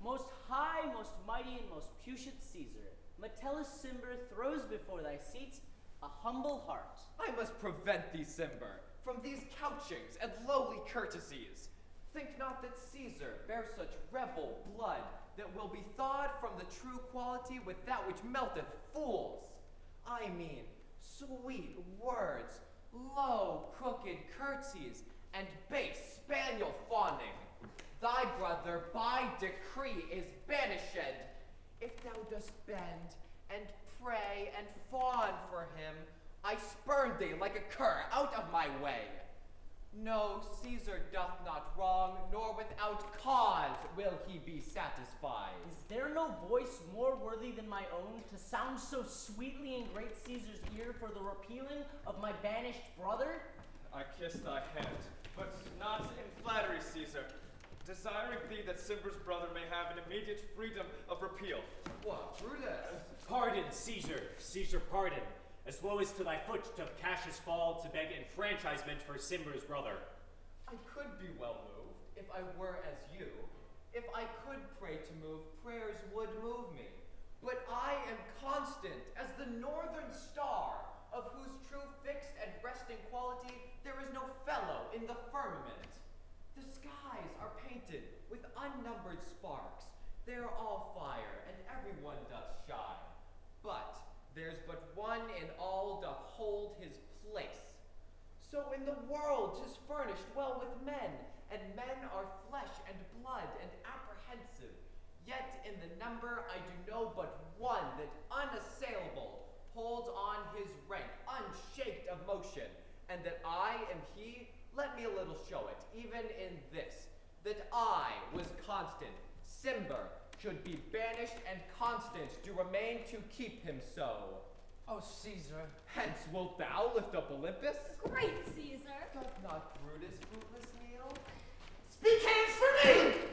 Most high, most mighty, and most puissant Caesar, Metellus Cimber throws before thy seat a humble heart. I must prevent thee, Cimber, from these couchings and lowly courtesies. Think not that Caesar bears such rebel blood that will be thawed from the true quality with that which melteth fools. I mean, sweet words, low crooked curtsies, and base spaniel fawning. Thy brother by decree is banished. If thou dost bend and pray and fawn for him, I spurn thee like a cur out of my way. No, Caesar doth not wrong, nor without cause will he be satisfied. Is there no voice more worthy than my own to sound so sweetly in great Caesar's ear for the repealing of my banished brother? I kiss thy hand, but not in flattery, Caesar, desiring thee that Cimber's brother may have an immediate freedom of repeal. What, Brutus? Pardon, Caesar. Caesar, pardon. As woe is to thy foot doth Cassius fall to beg enfranchisement for Cimber's brother. I could be well moved, if I were as you. If I could pray to move, prayers would move me. But I am constant as the northern star, of whose true fixed and resting quality there is no fellow in the firmament. The skies are painted with unnumbered sparks. They are all fire, and every one doth shine. But there's but one in all doth hold his place. So in the world 'tis furnished well with men, and men are flesh and blood and apprehensive. Yet in the number I do know but one that unassailable holds on his rank, unshaked of motion, and that I am he. Let me a little show it, even in this, that I was constant. Cimber should be banished and constant to remain to keep him so. Oh, Caesar. Hence wilt thou lift up Olympus? Great Caesar. Doth not Brutus fruitless kneel? Speak hands for me!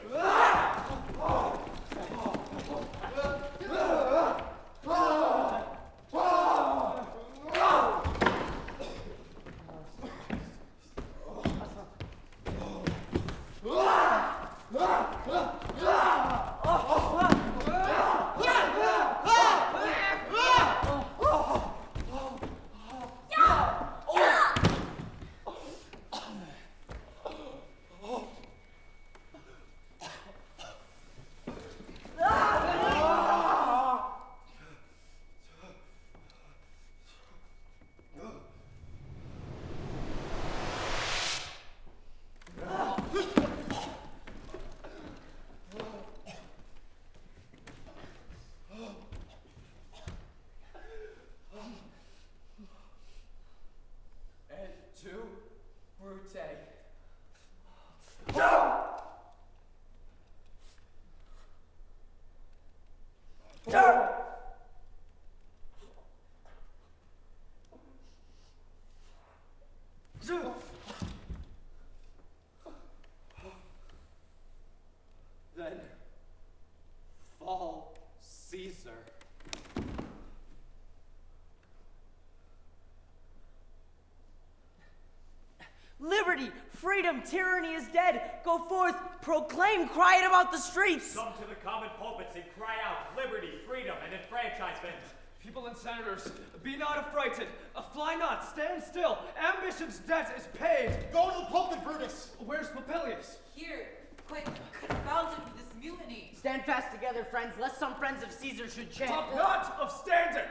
liberty, freedom, tyranny is dead. Go forth, proclaim, cry it about the streets. Come to the common pulpits and cry out liberty, freedom, and enfranchisement. People and senators, be not affrighted. Fly not, stand still. Ambition's debt is paid. Go to the pulpit, Brutus. Where's Popilius? Here, quite confounded with this mutiny. Stand fast together, friends, lest some friends of Caesar should chant. Stop not of standing!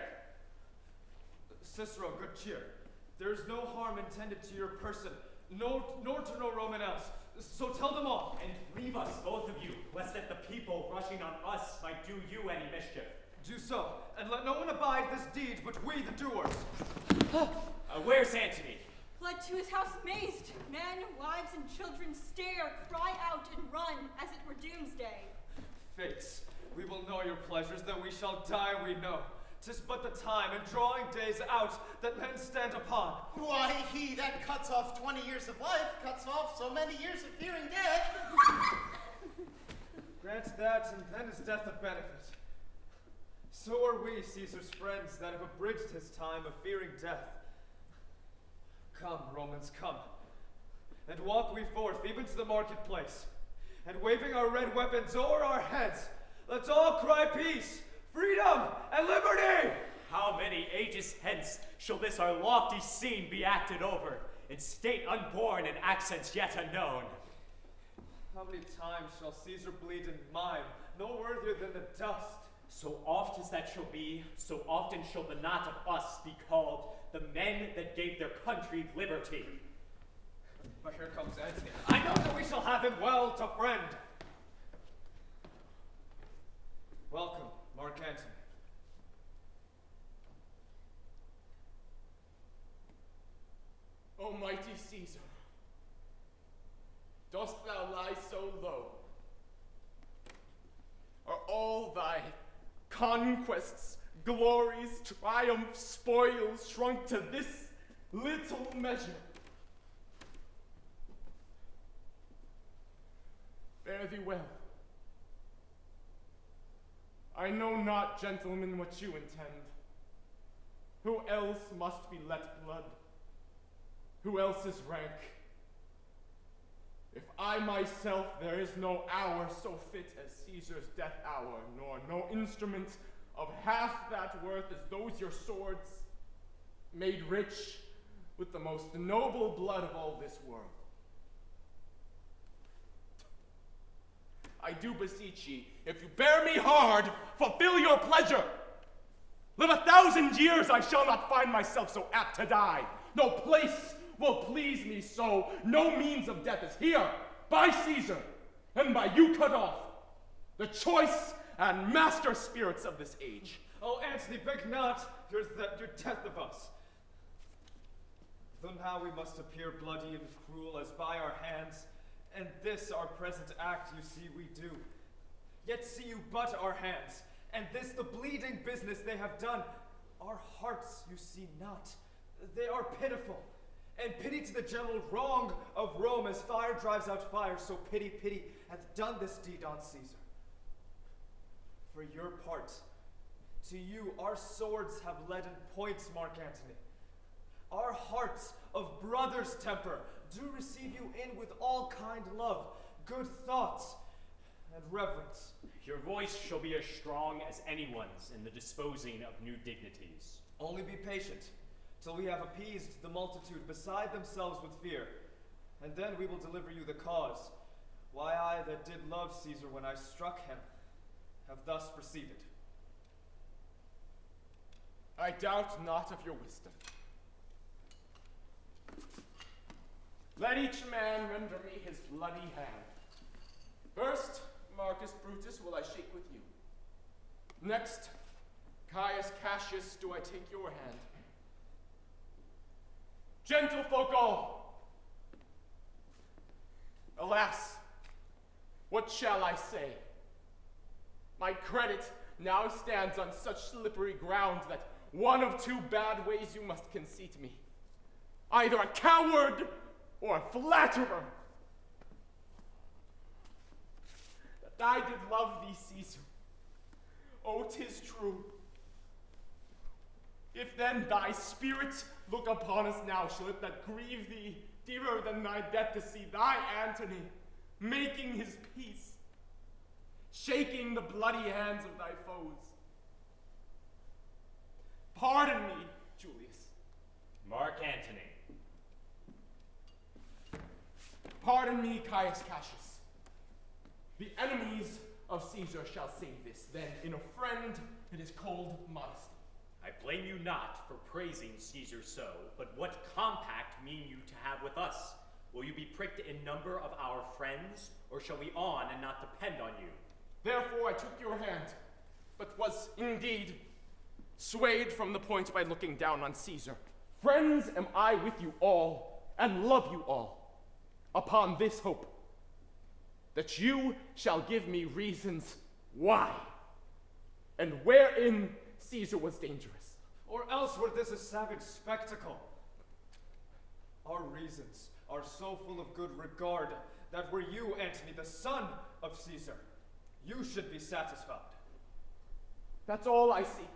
Cicero, good cheer. There is no harm intended to your person, nor to no Roman else. So tell them all. And leave us, both of you, lest that the people rushing on us might do you any mischief. Do so, and let no one abide this deed but we the doers. Where's Antony? Fled to his house amazed. Men, wives, and children stare, cry out, and run, as it were doomsday. Fates, we will know your pleasures, that we shall die we know. 'Tis but the time and drawing days out that men stand upon. Why, he that cuts off 20 years of life cuts off so many years of fearing death. Grant that, and then is death a benefit. So are we, Caesar's friends, that have abridged his time of fearing death. Come, Romans, come, and walk we forth even to the marketplace, and waving our red weapons o'er our heads, let's all cry peace, freedom, and liberty! How many ages hence shall this our lofty scene be acted over, in state unborn and accents yet unknown? How many times shall Caesar bleed and mime, no worthier than the dust? So oft as that shall be, so often shall the not of us be called the men that gave their country liberty. But here comes Antony. I know that we shall have him well to friend. Welcome, Mark Antony. O mighty Caesar, dost thou lie so low? Are all thy conquests, glories, triumphs, spoils shrunk to this little measure? Fare thee well. I know not, gentlemen, what you intend. Who else must be let blood? Who else is rank? If I myself, there is no hour so fit as Caesar's death hour, nor no instrument of half that worth as those your swords, made rich with the most noble blood of all this world. I do beseech ye, if you bear me hard, fulfill your pleasure. Live 1,000 years, I shall not find myself so apt to die. No place will please me so, no means of death is here, by Caesar, and by you cut off, the choice and master spirits of this age. Oh, Antony, beg not your death of us. Though now we must appear bloody and cruel as by our hands, and this our present act you see we do. Yet see you but our hands, and this the bleeding business they have done. Our hearts you see not, they are pitiful. And pity to the general wrong of Rome, as fire drives out fire, so pity, pity, hath done this deed on Caesar. For your part, to you our swords have leaden points, Mark Antony. Our hearts of brother's temper do receive you in with all kind love, good thoughts, and reverence. Your voice shall be as strong as anyone's in the disposing of new dignities. Only be patient, till we have appeased the multitude beside themselves with fear, and then we will deliver you the cause, why I that did love Caesar when I struck him, have thus proceeded. I doubt not of your wisdom. Let each man render me his bloody hand. First, Marcus Brutus will I shake with you. Next, Caius Cassius, do I take your hand. Gentlefolk all, alas, what shall I say? My credit now stands on such slippery ground that one of two bad ways you must conceit me. Either a coward or a flatterer. That I did love thee, Caesar. Oh, 'tis true. If then thy spirit look upon us now, shall it not grieve thee dearer than thy death to see thy Antony making his peace, shaking the bloody hands of thy foes? Pardon me, Julius. Mark Antony. Pardon me, Caius Cassius. The enemies of Caesar shall say this, then in a friend it is called modesty. I blame you not for praising Caesar so, but what compact mean you to have with us? Will you be pricked in number of our friends, or shall we on and not depend on you? Therefore I took your hand, but was indeed swayed from the point by looking down on Caesar. Friends am I with you all, and love you all, upon this hope, that you shall give me reasons why, and wherein Caesar was dangerous. Or else were this a savage spectacle? Our reasons are so full of good regard that were you, Antony, the son of Caesar, you should be satisfied. That's all I seek.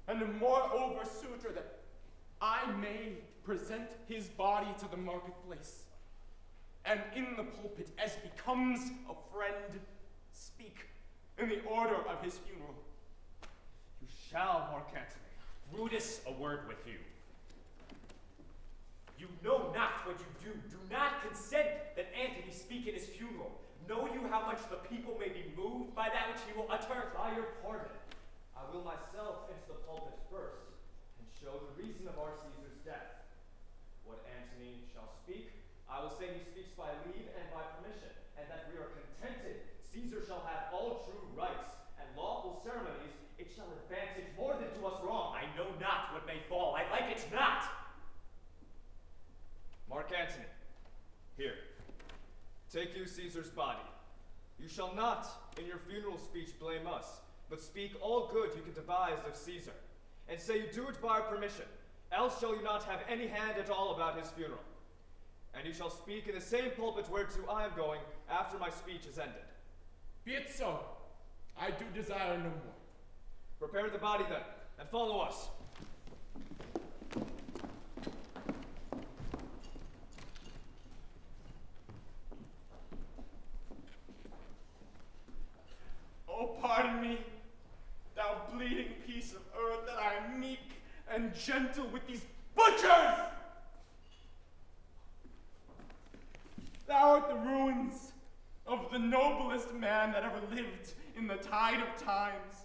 And moreover, suitor, that I may present his body to the marketplace, and in the pulpit, as becomes a friend, speak in the order of his funeral. You shall, Mark Antony. Brutus, a word with you. You know not what you do. Do not consent that Antony speak at his funeral. Know you how much the people may be moved by that which he will utter? By your pardon, I will myself into the pulpit first, and show the reason of our Caesar's death. What Antony shall speak, I will say he speaks by leave and by permission, and that we are contented Caesar shall have all true rights and lawful ceremonies. It shall advantage more than do us wrong. I know not what may fall. I like it not. Mark Antony, here, take you Caesar's body. You shall not, in your funeral speech, blame us, but speak all good you can devise of Caesar, and say you do it by our permission, else shall you not have any hand at all about his funeral. And you shall speak in the same pulpit whereto I am going after my speech is ended. Be it so. I do desire no more. Prepare the body then, and follow us. Oh, pardon me, thou bleeding piece of earth, that I am meek and gentle with these butchers! Thou art the ruins of the noblest man that ever lived in the tide of times.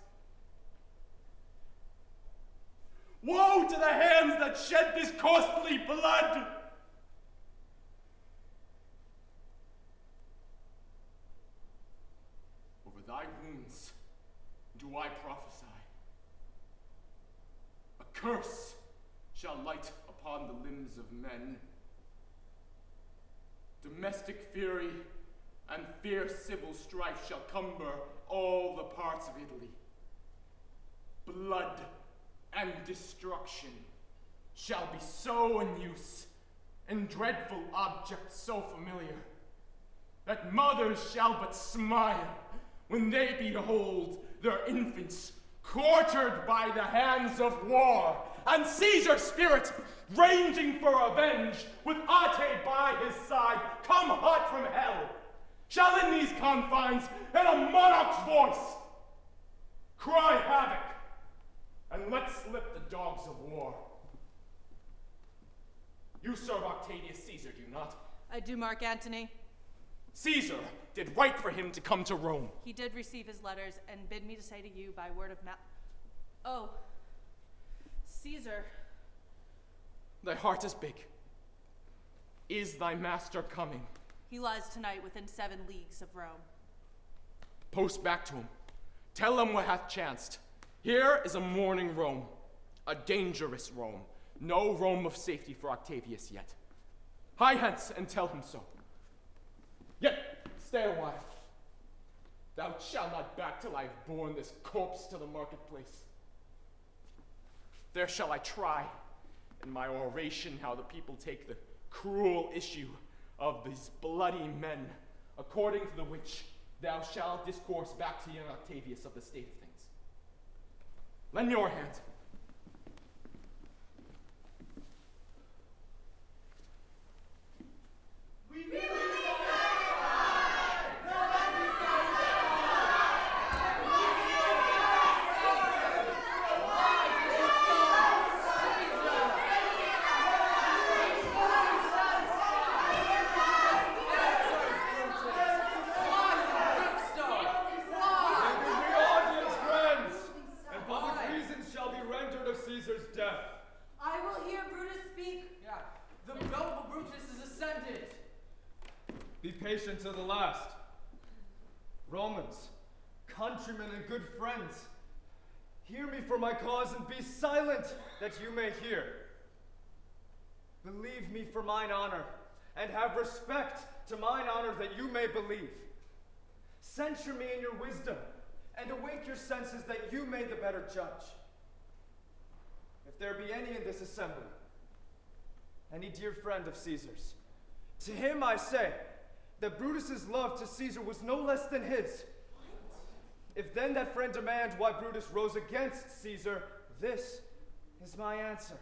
Woe to the hands that shed this costly blood! Over thy wounds do I prophesy. A curse shall light upon the limbs of men. Domestic fury and fierce civil strife shall cumber all the parts of Italy. Blood and destruction shall be so in use, and dreadful objects so familiar, that mothers shall but smile when they behold their infants quartered by the hands of war, and Caesar's spirit, ranging for revenge, with Ate by his side, come hot from hell, shall in these confines, in a monarch's voice, cry havoc, and let slip the dogs of war. You serve Octavius Caesar, do you not? I do, Mark Antony. Caesar did right for him to come to Rome. He did receive his letters and bid me to say to you by word of mouth. Oh, Caesar. Thy heart is big. Is thy master coming? He lies tonight within 7 leagues of Rome. Post back to him. Tell him what hath chanced. Here is a mourning Rome, a dangerous Rome. No Rome of safety for Octavius yet. Hie hence and tell him so. Yet stay a while. Thou shalt not back till I have borne this corpse to the marketplace. There shall I try in my oration how the people take the cruel issue of these bloody men, according to the which thou shalt discourse back to young Octavius of the state of things. Lend your hand. Be patient till the last. Romans, countrymen and good friends, hear me for my cause and be silent that you may hear. Believe me for mine honor, and have respect to mine honor that you may believe. Censure me in your wisdom, and awake your senses that you may the better judge. If there be any in this assembly, any dear friend of Caesar's, to him I say that Brutus's love to Caesar was no less than his. If then that friend demand why Brutus rose against Caesar, this is my answer.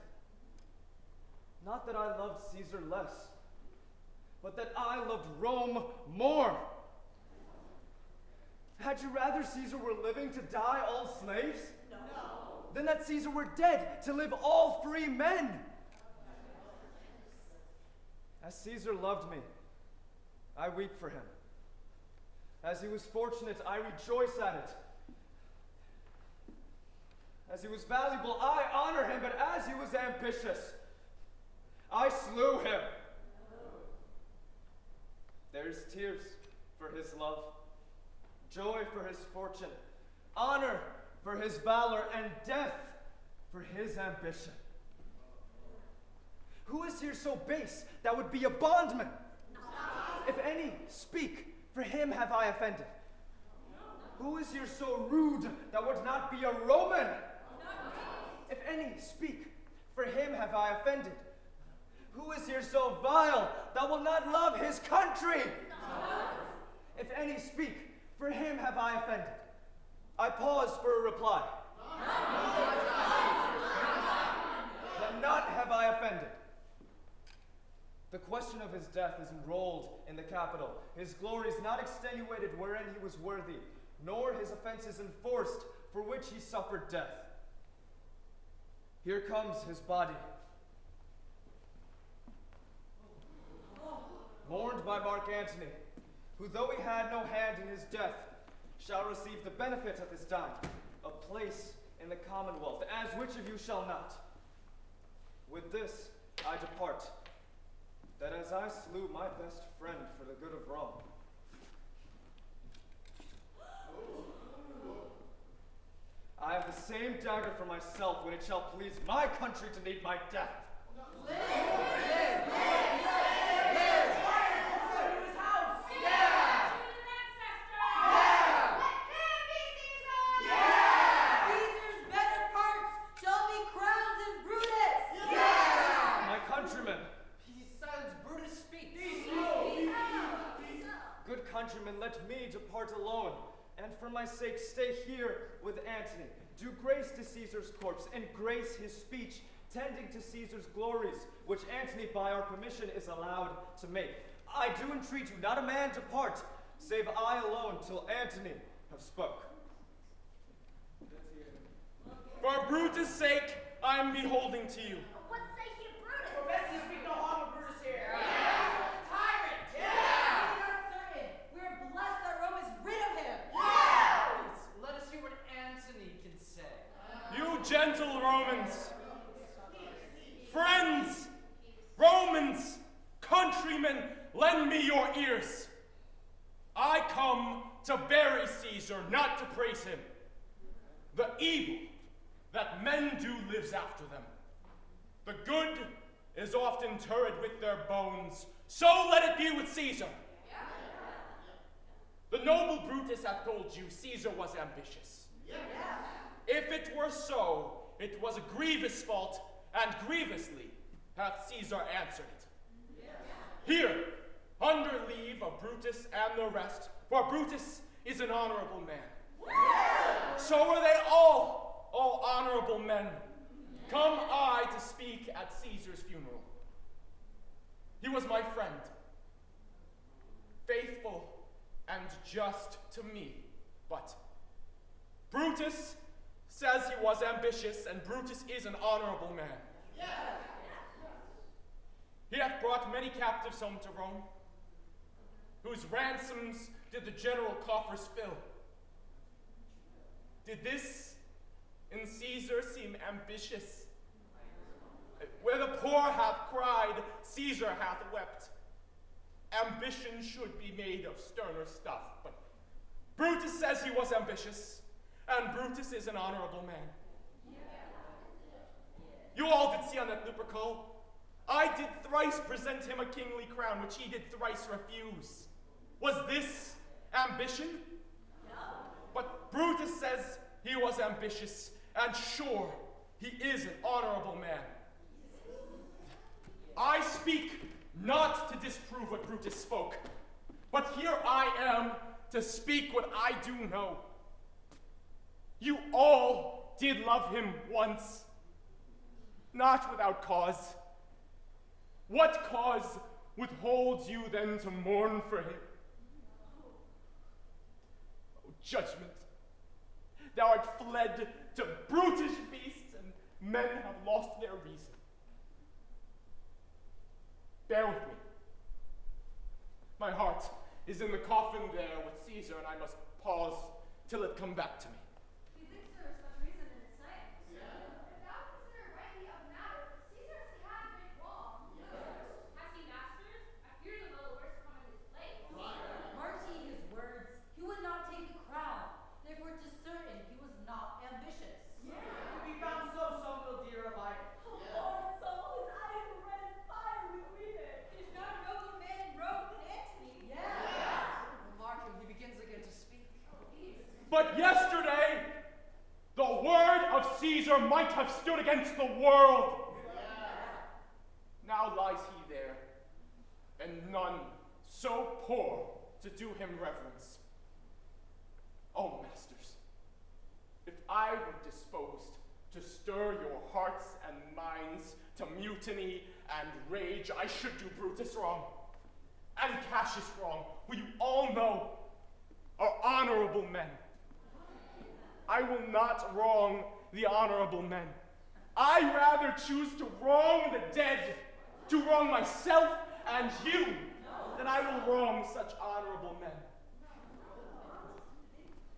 Not that I loved Caesar less, but that I loved Rome more. Had you rather Caesar were living to die all slaves? No. Than that Caesar were dead to live all free men? As Caesar loved me, I weep for him. As he was fortunate, I rejoice at it. As he was valuable, I honor him, but as he was ambitious, I slew him. There's tears for his love, joy for his fortune, honor for his valor, and death for his ambition. Who is here so base that would be a bondman? If any, speak, for him have I offended. Who is here so rude that would not be a Roman? If any, speak, for him have I offended. Who is here so vile that will not love his country? If any, speak, for him have I offended. I pause for a reply. Then none have I offended. The question of his death is enrolled in the Capitol. His glory is not extenuated wherein he was worthy, nor his offenses enforced for which he suffered death. Here comes his body, mourned by Mark Antony, who though he had no hand in his death, shall receive the benefit of his dying, a place in the commonwealth, as which of you shall not? With this I depart, that as I slew my best friend for the good of Rome, I have the same dagger for myself when it shall please my country to need my death. Countrymen, let me depart alone, and for my sake stay here with Antony. Do grace to Caesar's corpse, and grace his speech, tending to Caesar's glories, which Antony by our permission is allowed to make. I do entreat you, not a man depart, save I alone till Antony have spoke. For Brutus' sake, I am beholding to you. What say he, Brutus? For best you speak no harm of Brutus here. You gentle Romans, friends, Romans, countrymen, lend me your ears. I come to bury Caesar, not to praise him. The evil that men do lives after them. The good is often interred with their bones, so let it be with Caesar. The noble Brutus hath told you Caesar was ambitious. If it were so, it was a grievous fault, and grievously hath Caesar answered it. Here, under leave of Brutus and the rest, for Brutus is an honorable man. So are they all honorable men. Come I to speak at Caesar's funeral. He was my friend, faithful and just to me, but Brutus says he was ambitious, and Brutus is an honorable man. He hath brought many captives home to Rome, whose ransoms did the general coffers fill. Did this in Caesar seem ambitious? Where the poor hath cried, Caesar hath wept. ambition should be made of sterner stuff, but Brutus says he was ambitious, and Brutus is an honorable man. You all did see on that Lupercal, I did thrice present him a kingly crown, which he did thrice refuse. Was this ambition? No. But Brutus says he was ambitious, and sure, he is an honorable man. I speak not to disprove what Brutus spoke, but here I am to speak what I do know. You all did love him once, not without cause. What cause withholds you then to mourn for him? O judgment, thou art fled to brutish beasts, and men have lost their reason. Bear with me. My heart is in the coffin there with Caesar, and I must pause till it come back to me. Methinks there is such reason in his saying. If thou consider rightly of matter, Caesar has had great wrong. Has he masters? I fear the little worst come in his place. Mark ye his words. He would not take a crown. Therefore, 'tis certain he was not ambitious. To be found so, some will dear abide. Poor soul, his eyes were red as fire with weeping. He's not a nobler man in Rome than Antony. Mark him, he begins again to speak. But yesterday, the word of Caesar might have stood against the world. Now lies he there, and none so poor to do him reverence. Oh, masters, if I were disposed to stir your hearts and minds to mutiny and rage, I should do Brutus wrong, and Cassius wrong, who you all know are honorable men. I will not wrong the honorable men. I rather choose to wrong the dead, to wrong myself and you, than I will wrong such honorable men.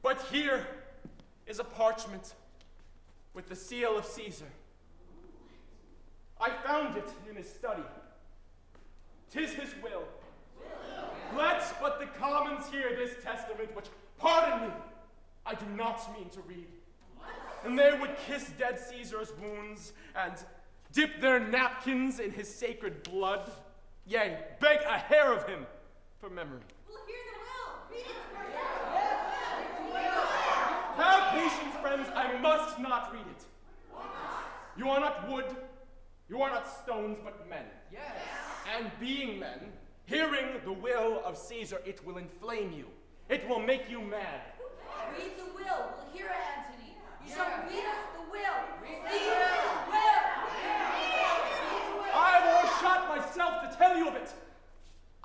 But here is a parchment with the seal of Caesar. I found it in his study. 'Tis his will. Let but the commons hear this testament, which, pardon me, I do not mean to read. And they would kiss dead Caesar's wounds and dip their napkins in his sacred blood, yea, beg a hair of him for memory. We'll hear the will. Read it. Have patience, friends, I must not read it. You are not wood, you are not stones, but men. Yes. And being men, hearing the will of Caesar, it will inflame you. It will make you mad. Read the will. We'll hear it, Antony. You shall read us the will. Caesar's will. I have overshot myself to tell you of it.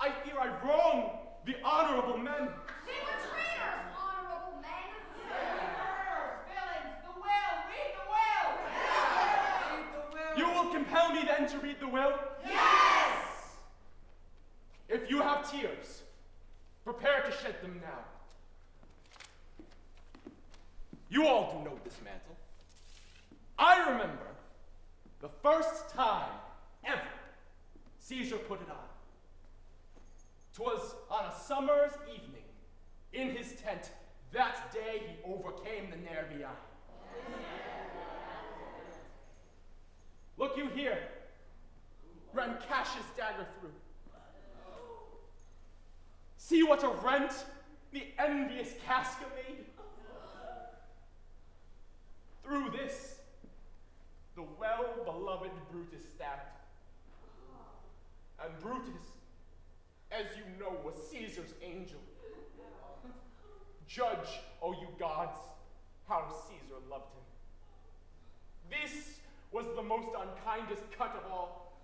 I fear I wrong the honorable men. They were traitors, honorable men. Murderers, villains, the will, read the will! Read the will. You will compel me then to read the will? Yes! If you have tears, prepare to shed them now. You all do know this mantle. I remember the first time ever Caesar put it on. 'Twas on a summer's evening in his tent. That day he overcame the Nervii. Look you here, ran Cassius' dagger through. See what a rent the envious Casca made. Through this, the well-beloved Brutus stabbed. And Brutus, as you know, was Caesar's angel. Judge, O you gods, how Caesar loved him. This was the most unkindest cut of all.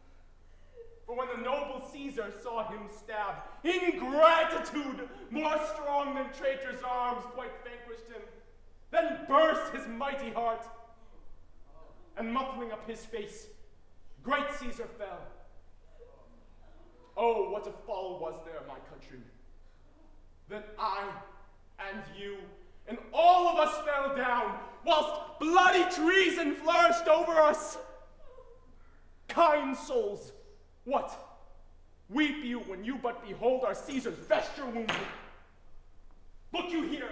For when the noble Caesar saw him stabbed, ingratitude, more strong than traitors' arms, quite vanquished him. Then burst his mighty heart, and muffling up his face, great Caesar fell. Oh, what a fall was there, my countrymen. Then I and you and all of us fell down, whilst bloody treason flourished over us. Kind souls, what? Weep you when you but behold our Caesar's vesture wounded. Look you here.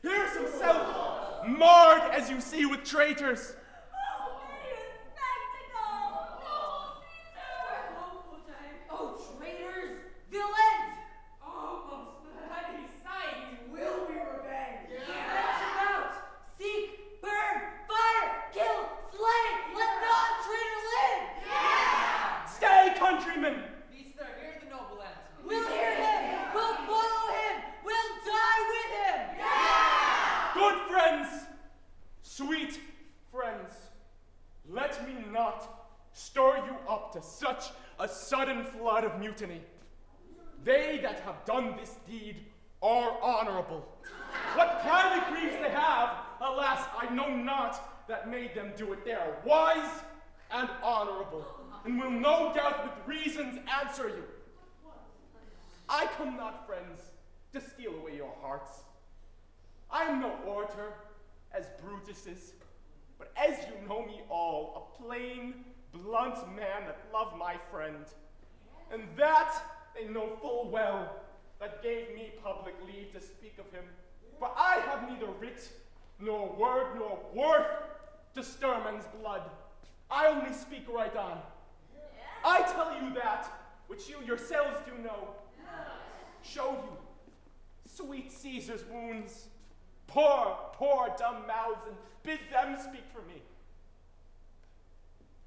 Here's himself, marred as you see with traitors. Oh, hideous spectacle! No, Caesar! Woeful day. Oh, traitors! Villains! Oh, most bloody sight. Will we revenge? Venture out! Seek, burn, fire, kill, slay! Let not traitor live! Stay, countrymen! Be sir, hear the noble Antony. We'll hear him! We'll follow him! We'll die with him! Good friends, sweet friends, let me not stir you up to such a sudden flood of mutiny. They that have done this deed are honorable. What private griefs they have, alas, I know not, that made them do it. They are wise and honorable, and will no doubt with reasons answer you. I come not, friends, to steal away your hearts. I am no orator, as Brutus is, but as you know me all, a plain, blunt man that loved my friend. And that they know full well, that gave me public leave to speak of him. For I have neither writ, nor word, nor worth to stir men's blood. I only speak right on. I tell you that, which you yourselves do know. Show you sweet Caesar's wounds, poor dumb mouths, and bid them speak for me.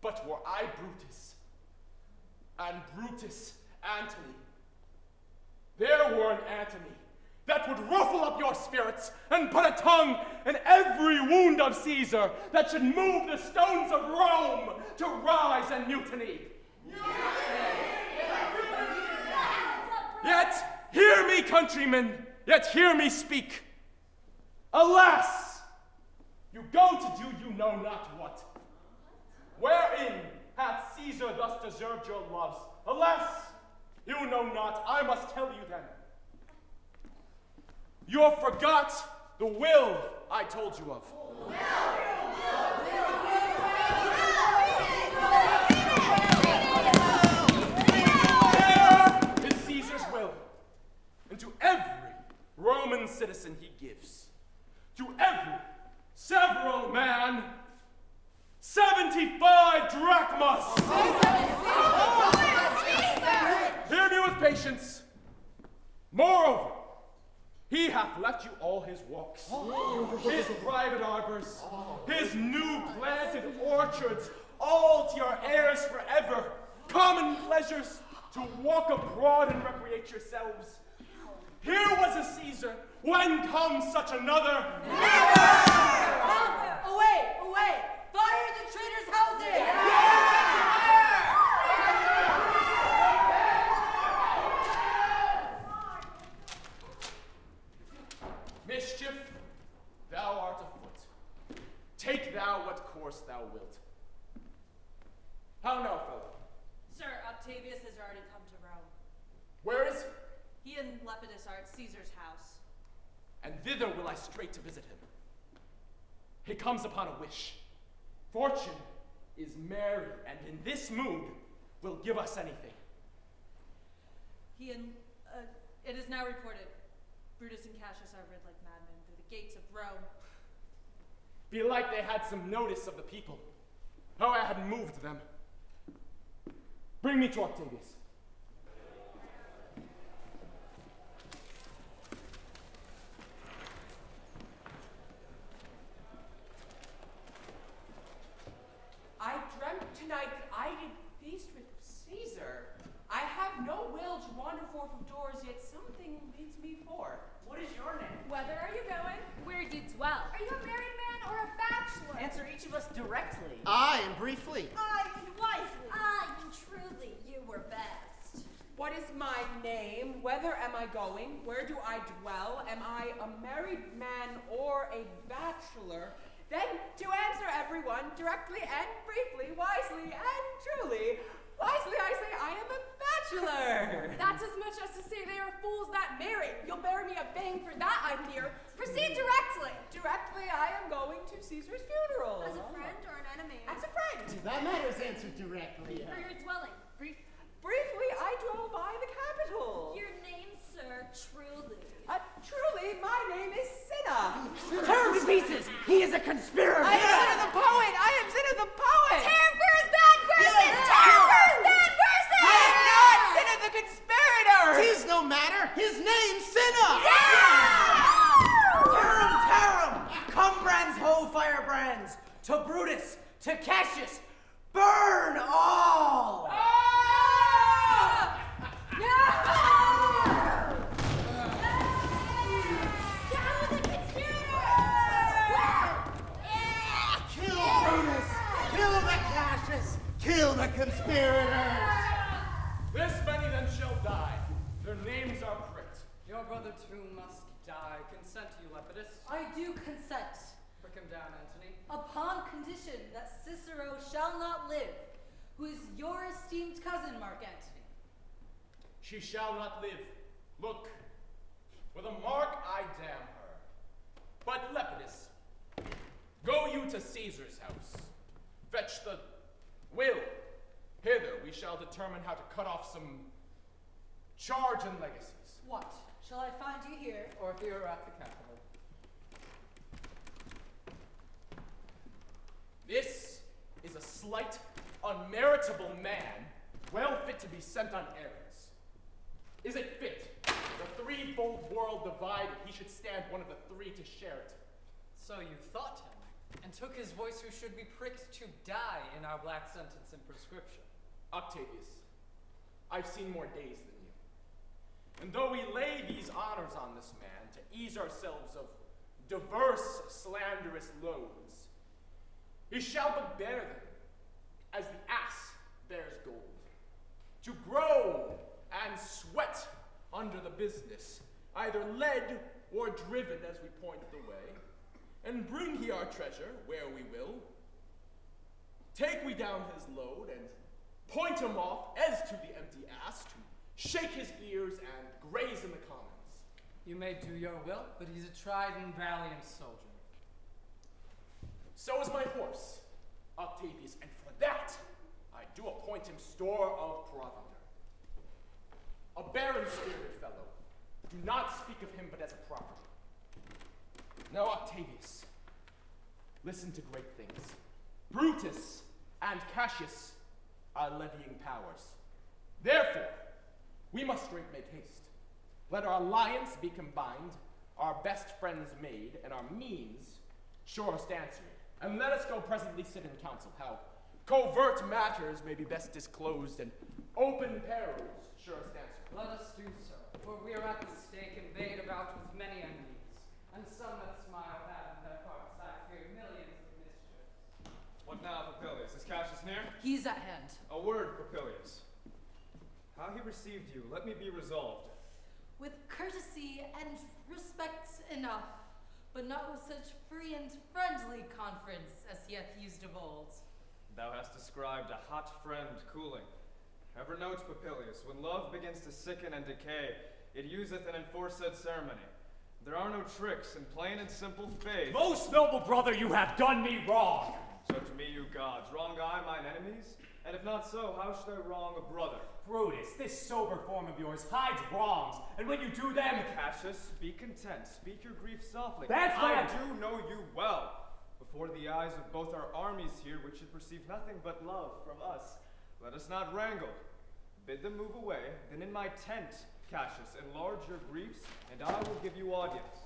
But were I Brutus, and Brutus Antony, there were an Antony that would ruffle up your spirits and put a tongue in every wound of Caesar that should move the stones of Rome to rise and mutiny. Yet hear me, countrymen, yet hear me speak. Alas, you go to do you know not what. Wherein hath Caesar thus deserved your loves? Alas, you know not, I must tell you then. You have forgot the will I told you of. There is Caesar's will, and to every Roman citizen he gives, to every several man, 75 drachmas. Hear me with patience. Moreover, he hath left you all his walks, his private arbors, his new planted orchards, all to your heirs forever, common pleasures, to walk abroad and recreate yourselves. Here was a Caesar, when comes such another? Away, away! Fire the traitors' houses! Mischief, thou art afoot. Take thou what course thou wilt. How now, fellow? Sir, Octavius has already come to Rome. Where is He and Lepidus are at Caesar's house. he? And thither will I straight to visit him. He comes upon a wish. Fortune is merry, and in this mood will give us anything. It is now reported, Brutus and Cassius are rid like madmen through the gates of Rome. Belike they had some notice of the people, how I had moved them. Bring me to Octavius. I dreamt tonight that I did feast with Caesar. I have no will to wander forth of doors, yet something leads me forth. What is your name? Whither are you going? Where do you dwell? Are you a married man or a bachelor? Answer each of us directly. Aye, and briefly. Aye, and wisely. Aye, and truly, you were best. What is my name? Whither am I going? Where do I dwell? Am I a married man or a bachelor? Then, to answer everyone directly and briefly, wisely and truly, wisely I say I am a bachelor. That's as much as to say they are fools that marry. You'll bear me a bang for that, I fear. Proceed directly. Directly I am going to Caesar's funeral. As a friend or an enemy? As a friend. That matters answered directly. For your dwelling, brief. Briefly, I dwell by the capital. Your name, sir, truly. Truly, my name is Cinna. Tear him to pieces! He is a conspirator! I am Cinna the poet! I am Cinna the poet! Tear first bad verses! Tear first bad verses! I am not Cinna the conspirator! Tis no matter. His name's Cinna. Tear him! Come, brands, ho, firebrands! To Brutus, to Cassius, burn all! Kill Brutus. Kill the Cassius. Kill the conspirators. This many then shall die. Their names are pricked. Your brother too must die. Consent, Lepidus. I do consent, Prick him down, Antony. upon condition that Cicero shall not live, who is your esteemed cousin, Mark Antony. She shall not live. Look, with a mark I damn her. But Lepidus, go you to Caesar's house. Fetch the will. Hither we shall determine how to cut off some charge and legacies. What? Shall I find you here? Or here at the capital. This is a slight, unmeritable man, well fit to be sent on errands. Is it fit, the threefold world divide, he should stand one of the three to share it? So you thought him, and took his voice who should be pricked to die in our black sentence and prescription. Octavius, I've seen more days than you. And though we lay these honors on this man to ease ourselves of diverse slanderous loads, he shall but bear them, as the ass bears gold. To groan and sweat under the business, either led or driven as we point the way, and bring he our treasure where we will. Take we down his load and point him off as to the empty ass, to shake his ears and graze in the commons. You may do your will, but he's a tried and valiant soldier. So is my horse, Octavius, and for that I do appoint him store of provender. A barren-spirited fellow. Do not speak of him but as a property. Now, Octavius, listen to great things. Brutus and Cassius are levying powers. Therefore, we must straight make haste. Let our alliance be combined, our best friends made, and our means surest answered. And let us go presently sit in council, how covert matters may be best disclosed, and open perils surest answered. Let us do so, for we are at the stake invade about with many enemies, and some that smile have in their hearts I fear millions of mischiefs. What now, Papilius? Is Cassius near? He's at hand. A word, Papilius. How he received you, let me be resolved. With courtesy and respect enough, but not with such free and friendly conference as he hath used of old. Thou hast described a hot friend cooling. Ever note, Papilius, when love begins to sicken and decay, it useth an enforced ceremony. There are no tricks, in plain and simple faith. Most noble brother, you have done me wrong. So to me, you gods, wrong I mine enemies? And if not so, how should I wrong a brother? Brutus, this sober form of yours hides wrongs, and when you do them... Cassius, be content. Speak your grief softly. That's why I do know you well. Before the eyes of both our armies here, which should perceive nothing but love from us, let us not wrangle. Bid them move away, then in my tent, Cassius, enlarge your griefs, and I will give you audience.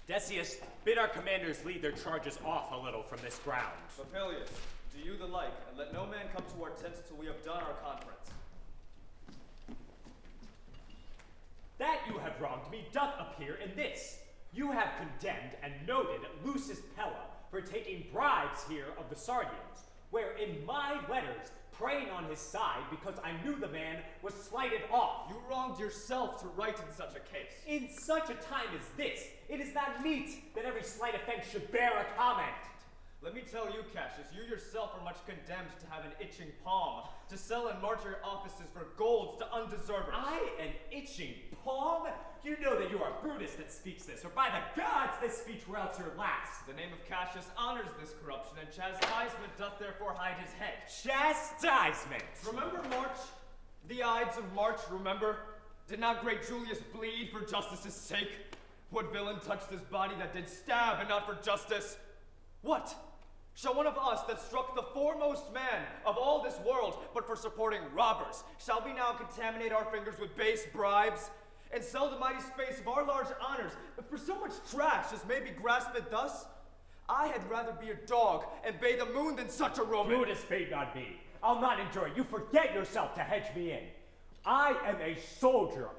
Decius, bid our commanders lead their charges off a little from this ground. Papilius, do you the like, and let no man come to our tent till we have done our conference. That you have wronged me doth appear in this. You have condemned and noted Lucius Pella for taking bribes here of the Sardians, where in my letters praying on his side because I knew the man was slighted off. You wronged yourself to write in such a case. In such a time as this, it is not meet that every slight offense should bear a comment. Let me tell you, Cassius, you yourself are much condemned to have an itching palm, to sell and march your offices for golds to undeservers. I an itching palm? You know that you are Brutus that speaks this, or by the gods this speech were else your last. The name of Cassius honors this corruption, and chastisement doth therefore hide his head. Chastisement! Remember March The Ides of March, remember? Did not great Julius bleed for justice's sake? What villain touched his body that did stab and not for justice? What? Shall one of us that struck the foremost man of all this world, but for supporting robbers, shall we now contaminate our fingers with base bribes, and sell the mighty space of our large honors for so much trash as may be grasped thus? I had rather be a dog and bay the moon than such a Roman. Brutus may not be. I'll not endure it. You forget yourself to hedge me in. I am a soldier,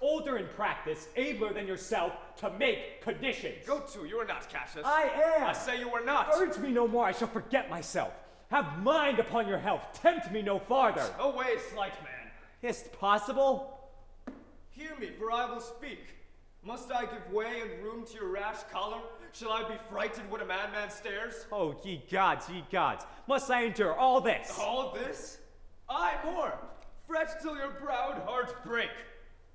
older in practice, abler than yourself to make conditions. Go to, you are not, Cassius. I am. I say you are not. Urge me no more, I shall forget myself. Have mind upon your health, tempt me no farther. Away, slight man. Is't possible? Hear me, for I will speak. Must I give way and room to your rash choler? Shall I be frightened when a madman stares? Oh, ye gods, must I endure all this? All this? Aye, more. Fret till your proud heart break.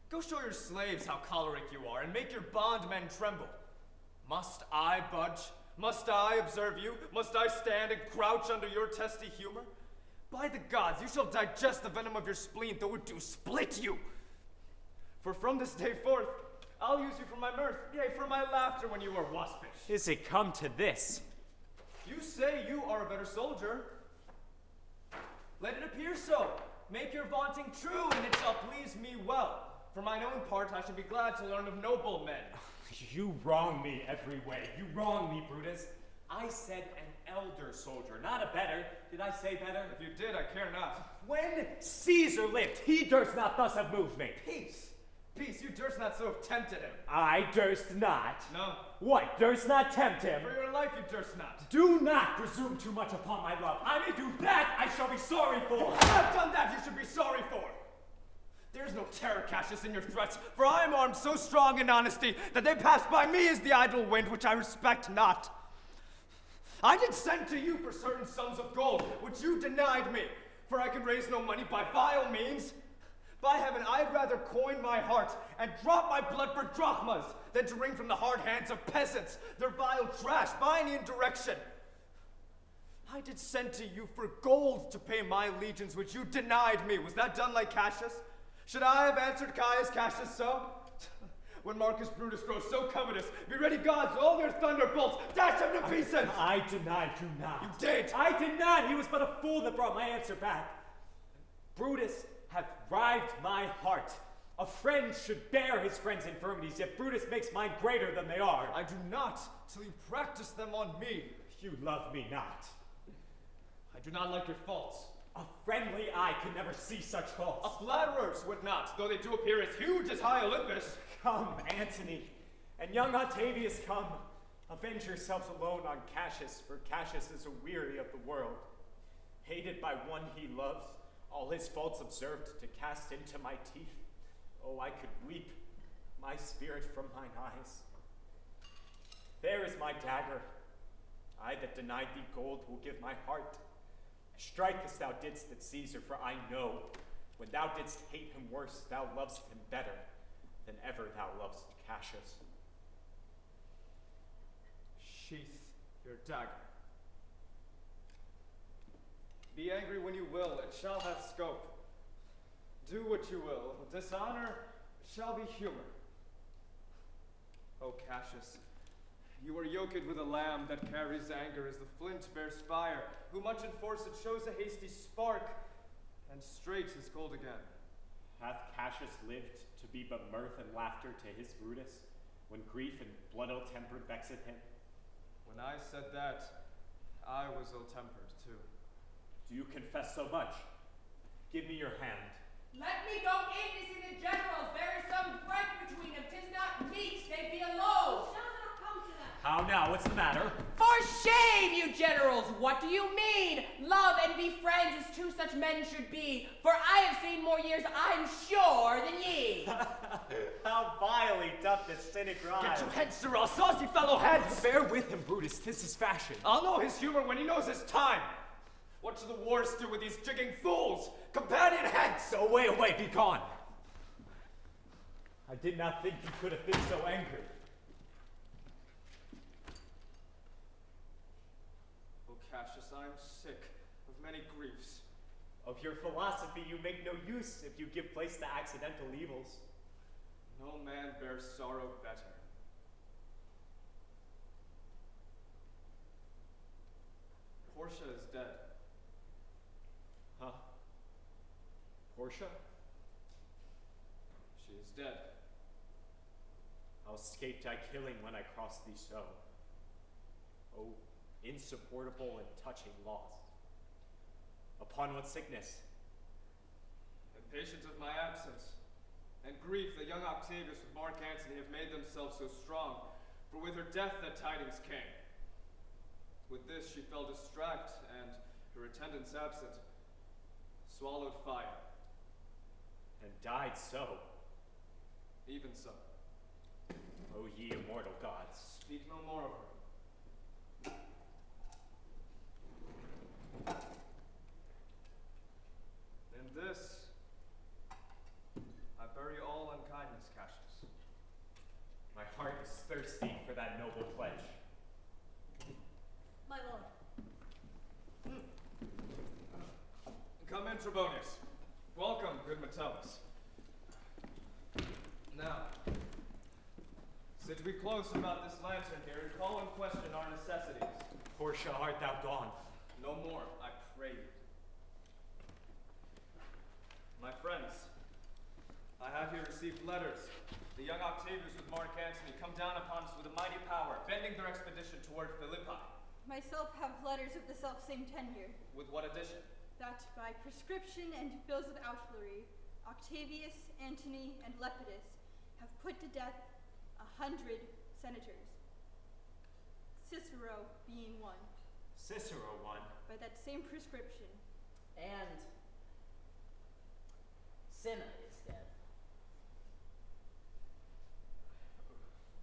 Go show your slaves how choleric you are, and make your bondmen tremble. Must I budge? Must I observe you? Must I stand and crouch under your testy humor? By the gods, you shall digest the venom of your spleen, though it do split you. For from this day forth, I'll use you for my mirth, yea, for my laughter when you are waspish. Is it come to this? You say you are a better soldier. Let it appear so. Make your vaunting true, and it shall please me well. For mine own part, I should be glad to learn of noble men. You wrong me every way. You wrong me, Brutus. I said an elder soldier, not a better. Did I say better? If you did, I care not. When Caesar lived, he durst not thus have moved me. Peace. Peace, you durst not so have tempted him. I durst not. No. What, durst not tempt him? For your life you durst not. Do not presume too much upon my love. I may do that I shall be sorry for. If you have done that you should be sorry for. There is no terror, Cassius, in your threats, for I am armed so strong in honesty that they pass by me as the idle wind, which I respect not. I did send to you for certain sums of gold, which you denied me, for I could raise no money by vile means. By heaven, I'd rather coin my heart and drop my blood for drachmas than to wring from the hard hands of peasants their vile trash by any indirection. I did send to you for gold to pay my legions, which you denied me. Was that done like Cassius? Should I have answered Caius Cassius so? When Marcus Brutus grows so covetous, be ready, gods, all their thunderbolts, dash him to pieces! I denied you not. You did! I did not! He was but a fool that brought my answer back. Brutus hath rived my heart. A friend should bear his friend's infirmities, yet Brutus makes mine greater than they are. I do not, till you practice them on me. You love me not. I do not like your faults. A friendly eye could never see such faults. A flatterer's would not, though they do appear as huge as high Olympus. Come, Antony, and young Octavius, come. Avenge yourselves alone on Cassius, for Cassius is aweary of the world. Hated by one he loves, all his faults observed to cast into my teeth. Oh, I could weep my spirit from mine eyes. There is my dagger. I that denied thee gold will give my heart. Strike as thou didst at Caesar, for I know, when thou didst hate him worse, thou lovest him better than ever thou lovest Cassius. Sheath your dagger. Be angry when you will, it shall have scope. Do what you will, dishonor shall be humor. O Cassius, you are yoked with a lamb that carries anger as the flint bears fire, who much in force it shows a hasty spark, and straight is cold again. Hath Cassius lived to be but mirth and laughter to his Brutus, when grief and blood ill-tempered vexeth him? When I said that, I was ill-tempered too. Do you confess so much? Give me your hand. Let me go in to see the generals. There is some break between them. 'Tis not meet they be alone. Shall not come to them. How now? What's the matter? For shame, you generals! What do you mean? Love and be friends as two such men should be. For I have seen more years, I'm sure, than ye. How vilely doth this cynic rhyme. Get your head, sir, all saucy fellow heads! Bear with him, Brutus, 'tis his fashion. I'll know his humor when he knows his time. What shall the wars do with these jigging fools? Companion heads! Away, be gone. I did not think you could have been so angry. O Cassius, I am sick of many griefs. Of your philosophy you make no use if you give place to accidental evils. No man bears sorrow better. Portia is dead. Huh? Portia? She is dead. How escaped I killing when I crossed thee so? Oh, insupportable and touching loss. Upon what sickness? Impatient of my absence, and grief that young Octavius with Mark Antony have made themselves so strong, for with her death that tidings came. With this she fell distract, and her attendants absent, swallowed fire. And died so? Even so. O ye immortal gods. Speak no more of her. In this, I bury all unkindness, Cassius. My heart is thirsty for that noble pledge. My lord. Come in, Trebonius. Welcome, good Metellus. Now, sit we close about this lantern here and call in question our necessities. Portia, art thou gone? No more, I pray you. My friends, I have here received letters. The young Octavius with Mark Antony come down upon us with a mighty power, bending their expedition toward Philippi. Myself have letters of the self-same tenure. With what addition? That by prescription and bills of outlawry, Octavius, Antony, and Lepidus have put to death 100 senators, Cicero being one. Cicero one? By that same prescription. And Cinna is dead.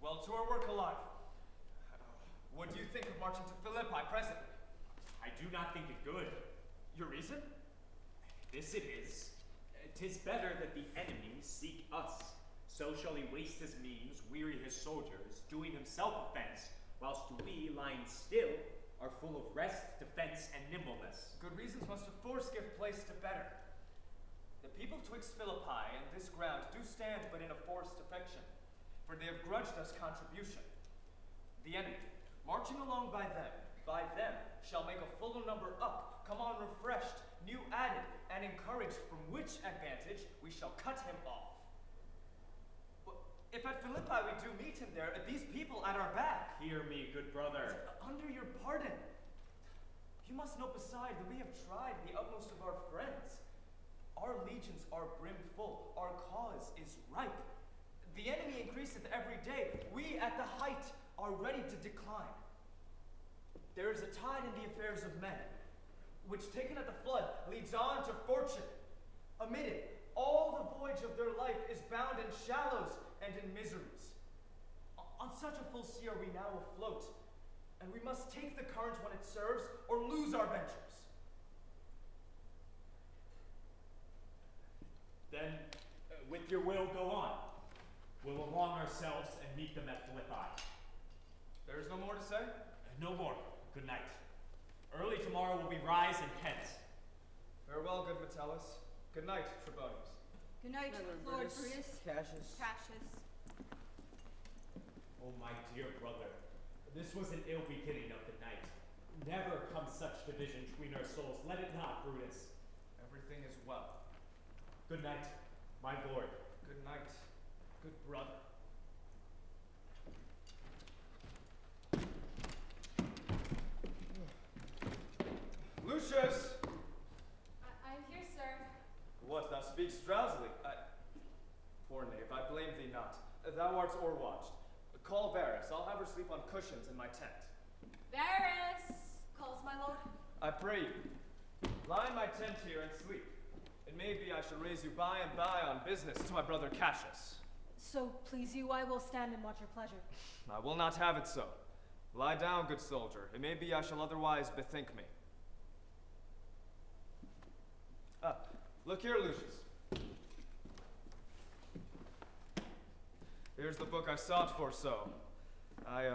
Well, to our work alive. What do you think of marching to Philippi presently? I do not think it good. Your reason? This it is. 'Tis better that the enemy seek us. So shall he waste his means, weary his soldiers, doing himself offense, whilst we, lying still, are full of rest, defense, and nimbleness. Good reasons must of force give place to better. The people twixt Philippi and this ground do stand but in a forced affection, for they have grudged us contribution. The enemy, marching along by them shall make a fuller number up, come on refreshed, new added, and encouraged, from which advantage we shall cut him off. But if at Philippi we do meet him there, these people at our back. Hear me, good brother. Under your pardon, you must know beside that we have tried the utmost of our friends. Our legions are brimful, our cause is ripe. The enemy increaseth every day, we at the height are ready to decline. There is a tide in the affairs of men, which taken at the flood leads on to fortune. Amid it, all the voyage of their life is bound in shallows and in miseries. On such a full sea are we now afloat, and we must take the current when it serves, or lose our ventures. Then, with your will, go on. We'll along ourselves and meet them at Philippi. There is no more to say? No more. Good night. Early tomorrow will we rise and hence. Farewell, good Metellus. Good night, Trebonius. Good night, Lord Brutus. Cassius. Cassius. Oh, my dear brother, this was an ill beginning of the night. Never comes such division between our souls. Let it not, Brutus. Everything is well. Good night, my lord. Good night, good brother. Lucius! I'm here, sir. What, thou speakst drowsily? Poor knave, I blame thee not. Thou art o'erwatched. Call Varus, I'll have her sleep on cushions in my tent. Varus! Calls my lord. I pray you, lie in my tent here and sleep. It may be I shall raise you by and by on business to my brother Cassius. So please you, I will stand and watch your pleasure. I will not have it so. Lie down, good soldier. It may be I shall otherwise bethink me. Look here, Lucius. Here's the book I sought for so. I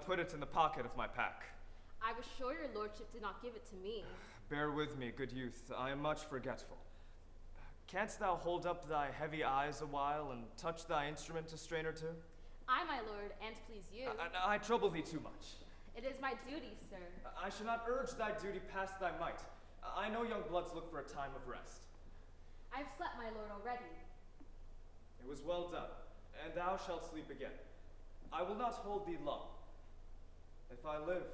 put it in the pocket of my pack. I was sure your lordship did not give it to me. Bear with me, good youth. I am much forgetful. Canst thou hold up thy heavy eyes a while and touch thy instrument a strain or two? I, my lord, and please you. I trouble thee too much. It is my duty, sir. I shall not urge thy duty past thy might. I know young bloods look for a time of rest. I have slept, my lord, already. It was well done, and thou shalt sleep again. I will not hold thee long. If I live,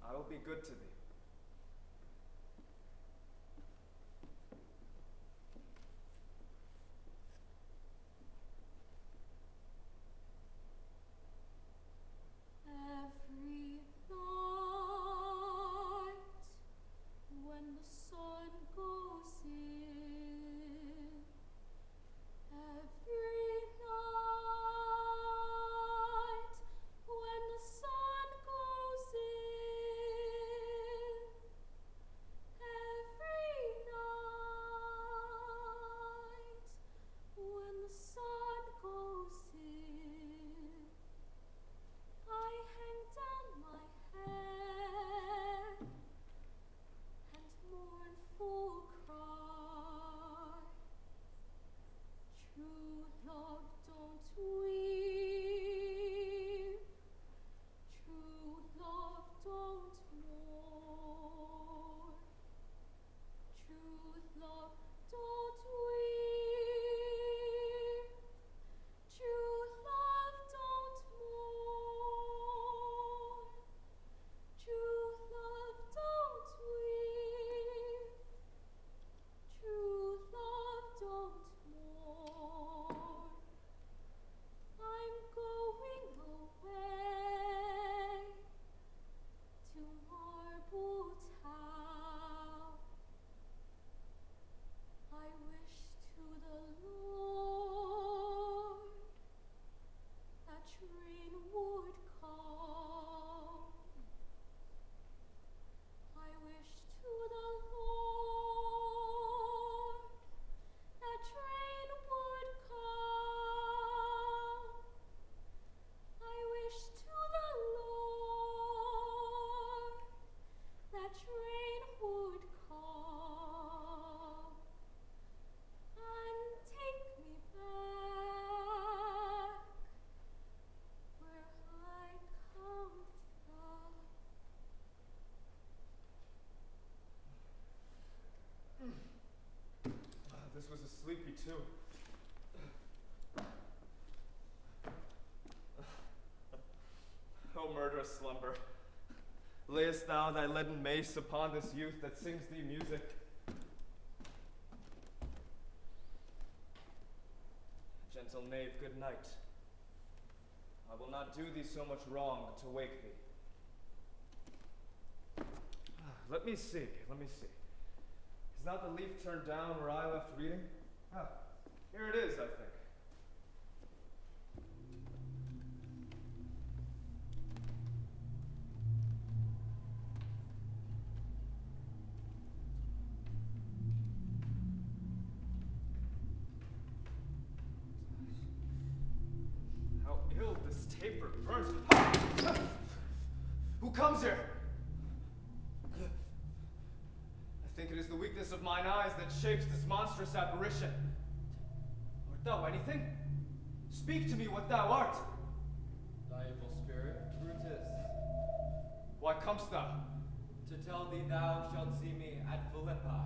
I will be good to thee. Every night when the sun goes in, every night when the sun goes in, every night when the sun goes in, I hang down my head and mournful cry. True love, don't weep. True love, don't mourn. True love, don't weep. True love, don't mourn. True love, don't weep. True love, don't mourn. I'm going away to Marble Town. I wish to the Lord that rain would come. I wish to the Lord that rain would come. I wish to the Lord that rain would come and take me back where I come from. This was a sleepy too. O murderous slumber, layest thou thy leaden mace upon this youth that sings thee music? Gentle knave, good night. I will not do thee so much wrong to wake thee. Let me see. Is not the leaf turned down where I left reading? Ah, here it is, I think. How ill this taper burns. Who comes here? I think it is the weakness of mine eyes that shapes this monstrous apparition. Art thou anything? Speak to me what thou art. Thy evil spirit, Brutus. Why comest thou? To tell thee thou shalt see me at Philippi.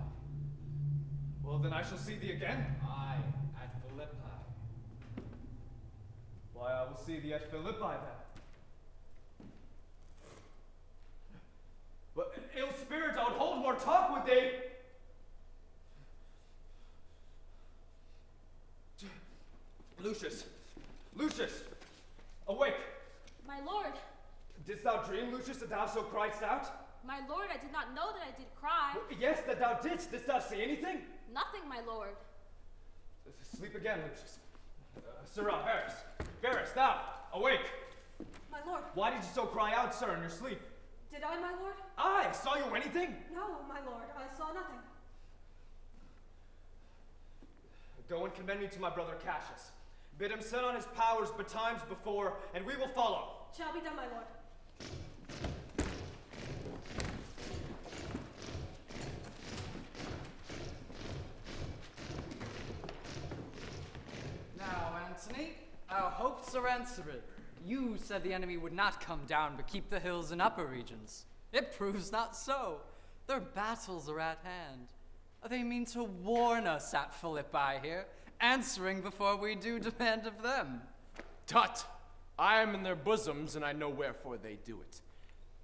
Well, then I shall see thee again. Aye, at Philippi. Why, I will see thee at Philippi then. But ill spirit, I would hold more talk with thee. Lucius, awake. My lord. Didst thou dream, Lucius, that thou so criedst out? My lord, I did not know that I did cry. Yes, that thou didst. Didst thou see anything? Nothing, my lord. Sleep again, Lucius. Sirrah, Varus, thou, awake. My lord. Why did you so cry out, sir, in your sleep? Did I, my lord? I saw you anything? No, my lord, I saw nothing. Go and commend me to my brother Cassius. Bid him send on his powers betimes before, and we will follow. Shall be done, my lord. Antony. Our hopes are answered. You said the enemy would not come down but keep the hills and upper regions. It proves not so. Their battles are at hand. They mean to warn us at Philippi here, answering before we do demand of them. Tut! I am in their bosoms, and I know wherefore they do it.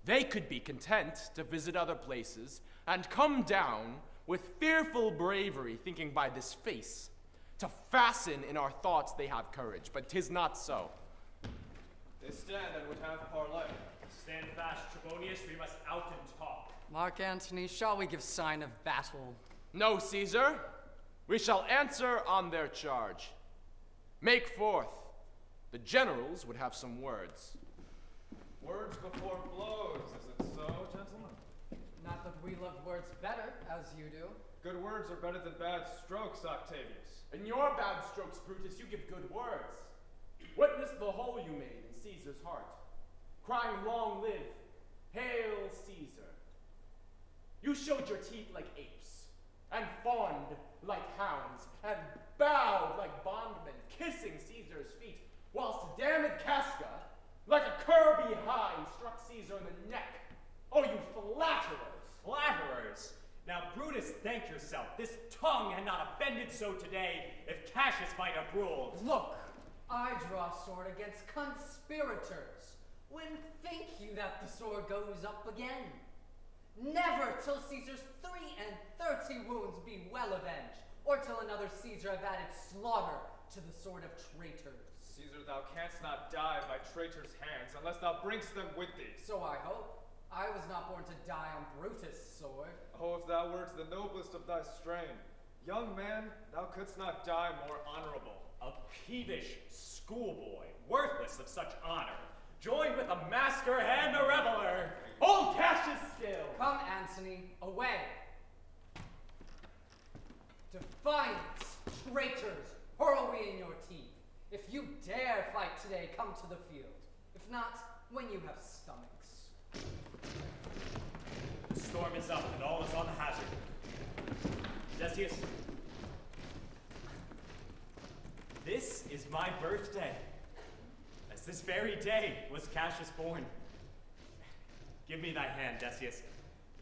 They could be content to visit other places and come down with fearful bravery, thinking by this face to fasten in our thoughts they have courage, but 'tis not so. They stand and would have parley. Stand fast, Trebonius, we must out and talk. Mark Antony, shall we give sign of battle? No, Caesar. We shall answer on their charge. Make forth. The generals would have some words. Words before blows, is it so, gentlemen? Not that we love words better, as you do. Good words are better than bad strokes, Octavius. In your bad strokes, Brutus, you give good words. Witness the hole you made in Caesar's heart, crying, "Long live, hail Caesar." You showed your teeth like apes, and fawned like hounds, and bowed like bondmen, kissing Caesar's feet, whilst damned Casca, like a cur behind, struck Caesar in the neck. Oh, you flatterers! Flatterers! Now, Brutus, thank yourself. This tongue had not offended so today if Cassius might have ruled. Look, I draw sword against conspirators. When think you that the sword goes up again? Never till Caesar's 33 wounds be well avenged, or till another Caesar have added slaughter to the sword of traitors. Caesar, thou canst not die by traitors' hands unless thou bringst them with thee. So I hope. I was not born to die on Brutus' sword. Oh, if thou wert the noblest of thy strain. Young man, thou couldst not die more honorable. A peevish schoolboy, worthless of such honor, joined with a masker and a reveler. Hold Cassius still. Come, Antony, away. Defiance, traitors, hurl we in your teeth. If you dare fight today, come to the field. If not, when you have stomachs. The storm is up and all is on the hazard. Decius, this is my birthday, as this very day was Cassius born. Give me thy hand, Decius.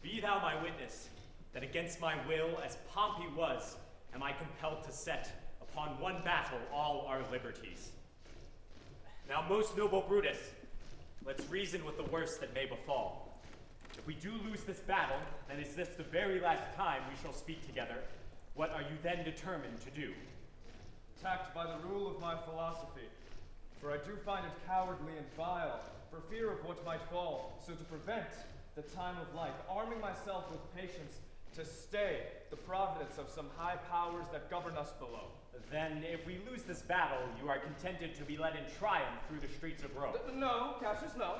Be thou my witness, that against my will, as Pompey was, am I compelled to set upon one battle all our liberties. Now, most noble Brutus, let's reason with the worst that may befall. If we do lose this battle, and is this the very last time we shall speak together, what are you then determined to do? Attacked by the rule of my philosophy, for I do find it cowardly and vile, for fear of what might fall, so to prevent the time of life, arming myself with patience to stay the providence of some high powers that govern us below. Then, if we lose this battle, you are contented to be led in triumph through the streets of Rome. No, Cassius, no.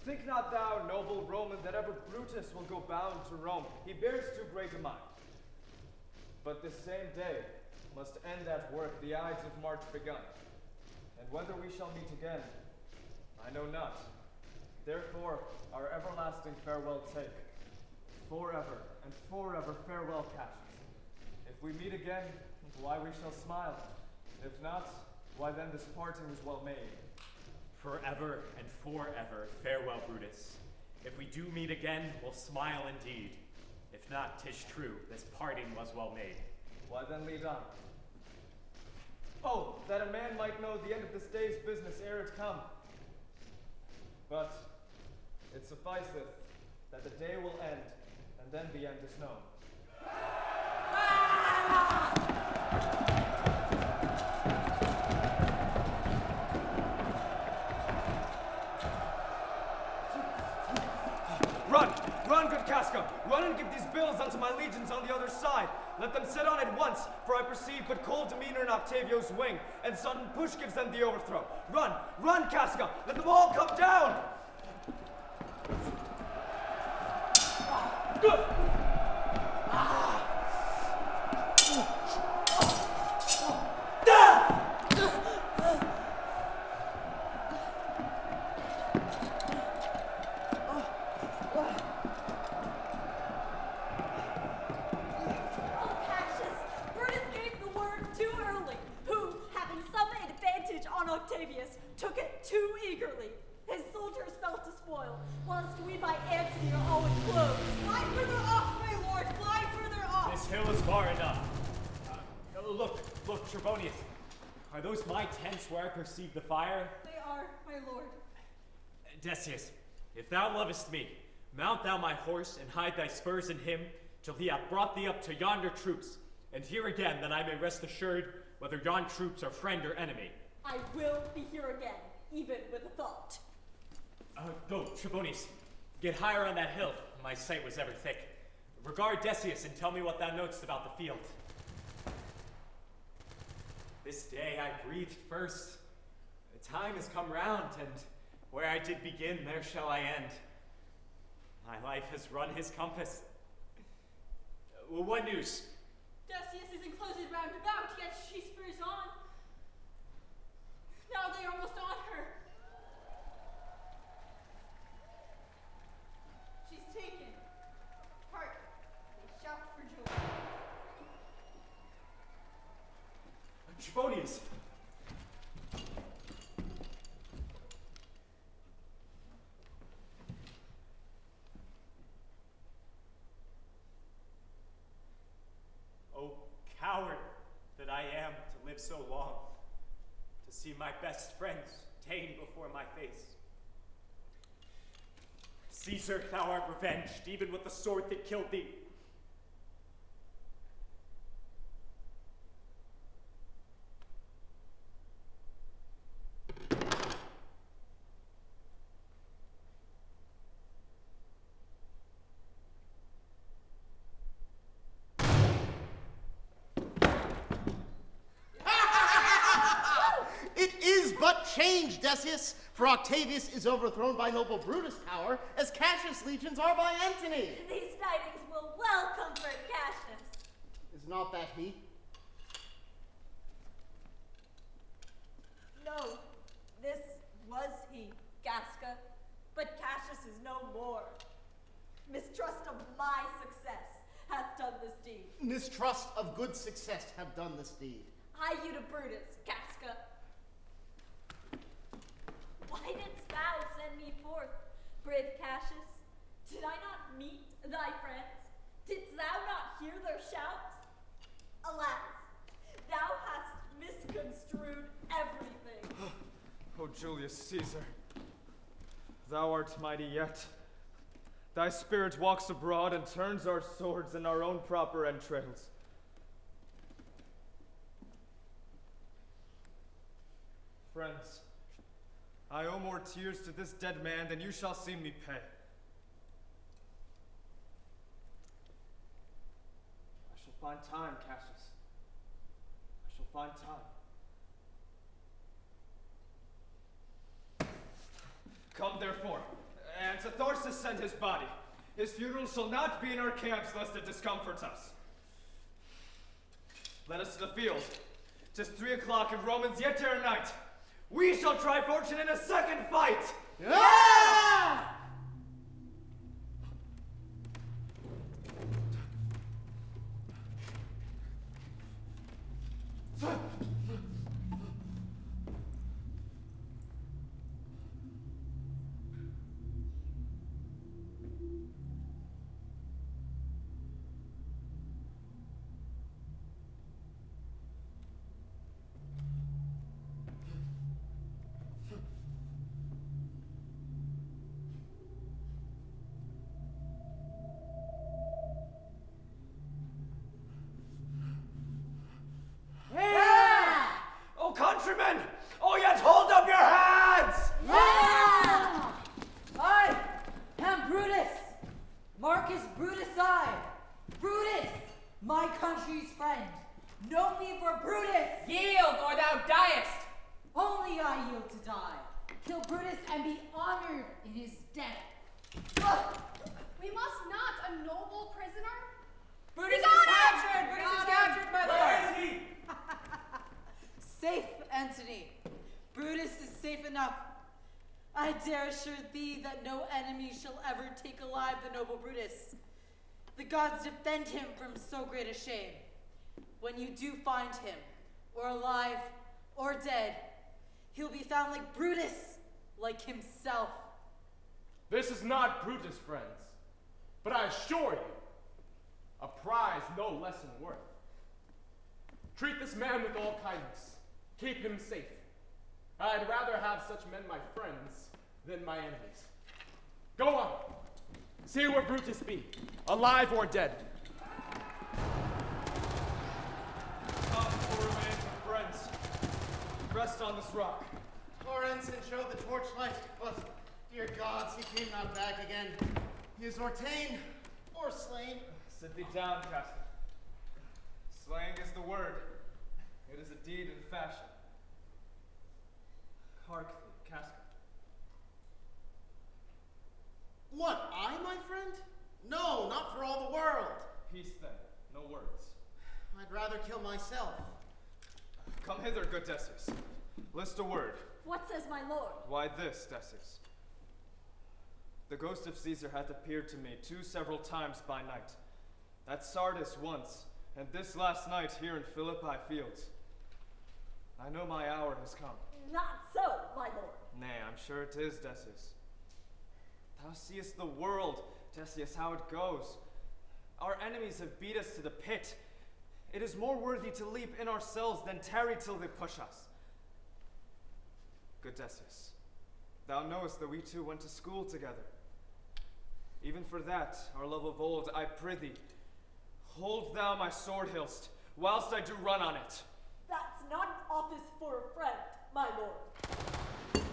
Think not thou, noble Roman, that ever Brutus will go bound to Rome. He bears too great a mind. But this same day must end that work, the Ides of March begun. And whether we shall meet again, I know not. Therefore, our everlasting farewell take. Forever and forever farewell, Cassius. If we meet again, why we shall smile. If not, why then this parting is well made. Forever and forever, farewell, Brutus. If we do meet again, we'll smile indeed. If not, 'tis true, this parting was well made. Why then lead on? Oh, that a man might know the end of this day's business ere it come. But it sufficeth that the day will end, and then the end is known. Run! Run, good Casca! Run and give these bills unto my legions on the other side. Let them set on at once, for I perceive but cold demeanor in Octavio's wing, and sudden push gives them the overthrow. Run! Run, Casca! Let them all come down! Good! on Octavius took it too eagerly. His soldiers fell to spoil, whilst we by Antony are all enclosed. Fly further off, my lord, fly further off! This hill is far enough. Look, Trebonius. Are those my tents where I perceive the fire? They are, my lord. Decius, if thou lovest me, mount thou my horse and hide thy spurs in him, till he hath brought thee up to yonder troops, and here again that I may rest assured whether yon troops are friend or enemy. I will be here again, even with a thought. No, Trebonius, get higher on that hill. My sight was ever thick. Regard Decius and tell me what thou knowest about the field. This day I breathed first. The time has come round, and where I did begin, there shall I end. My life has run his compass. What news? Decius is enclosed round about, yet she spurs on. Now they are almost on her. She's taken. Hark, they shout for joy. Trebonius! Oh, coward that I am to live so long, to see my best friends ta'en before my face. Caesar, thou art revenged, even with the sword that killed thee. It is but change, Decius, for Octavius is overthrown by noble Brutus' power, as Cassius' legions are by Antony. These tidings will well comfort Cassius. Is not that he? No, this was he, Gasca, but Cassius is no more. Mistrust of my success hath done this deed. Mistrust of good success have done this deed. I you to Brutus, Gasca. Why didst thou send me forth, brave Cassius? Did I not meet thy friends? Didst thou not hear their shouts? Alas, thou hast misconstrued everything. O Julius Caesar, thou art mighty yet. Thy spirit walks abroad and turns our swords in our own proper entrails. Friends, I owe more tears to this dead man than you shall see me pay. I shall find time, Cassius. I shall find time. Come, therefore, and to Thorsus send his body. His funeral shall not be in our camps, lest it discomforts us. Let us to the field. 'Tis 3 o'clock, and Romans yet dare night. We shall try fortune in a second fight! Yeah! O countrymen! Oh, yet hold up your hands! I am Brutus, Marcus Brutus I. Brutus, my country's friend. Know me for Brutus. Yield, or thou diest! Only I yield to die. Kill Brutus and be honored in his death. We must not, a noble prisoner. Brutus is captured! Brutus is captured, my lord! Where is he? Safe, Antony. Brutus is safe enough. I dare assure thee that no enemy shall ever take alive the noble Brutus. The gods defend him from so great a shame. When you do find him, or alive or dead, He'll be found like Brutus, like himself. This is not Brutus, friends, but I assure you, a prize no less in worth. Treat this man with all kindness. Keep him safe. I'd rather have such men my friends than my enemies. Go on. See where Brutus be, alive or dead. Come for remains of friends. Rest on this rock. Our ensign showed the torchlight, but, dear gods, he came not back again. He is ordained or slain. Sit thee down, Casca. Slaying is the word. It is a deed in fashion. Hark thee, Casca. What, I, my friend? No, not for all the world. Peace then, no words. I'd rather kill myself. Come hither, good Decius. List a word. What says my lord? Why this, Decius? The ghost of Caesar hath appeared to me several times by night. At Sardis once, and this last night here in Philippi fields. I know my hour has come. Not so, my lord. Nay, I'm sure it is, Decius. Thou seest the world, Decius, how it goes. Our enemies have beat us to the pit. It is more worthy to leap in ourselves than tarry till they push us. Good Decius, thou knowest that we two went to school together. Even for that, our love of old, I prithee, hold thou my sword hilst, whilst I do run on it. That's not an office for a friend, my lord.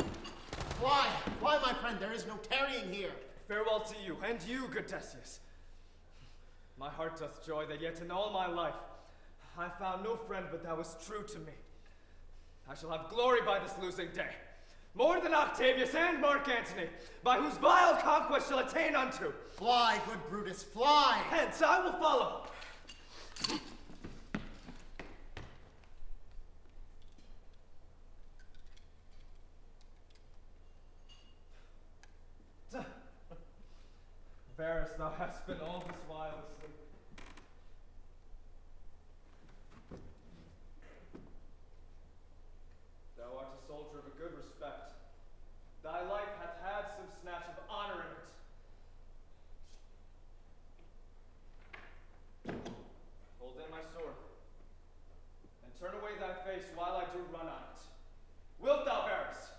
Fly, fly, my friend, there is no tarrying here. Farewell to you, and you, good Decius. My heart doth joy that yet in all my life I found no friend but thou was true to me. I shall have glory by this losing day, more than Octavius and Mark Antony, by whose vile conquest shall attain unto. Fly, good Brutus, fly! Hence I will follow. Varus, thou hast been all this while asleep. Thou art a soldier of a good respect. Thy life hath had some snatch of honor in it. Hold in my sword, and turn away thy face while I do run on it. Wilt thou, Varus?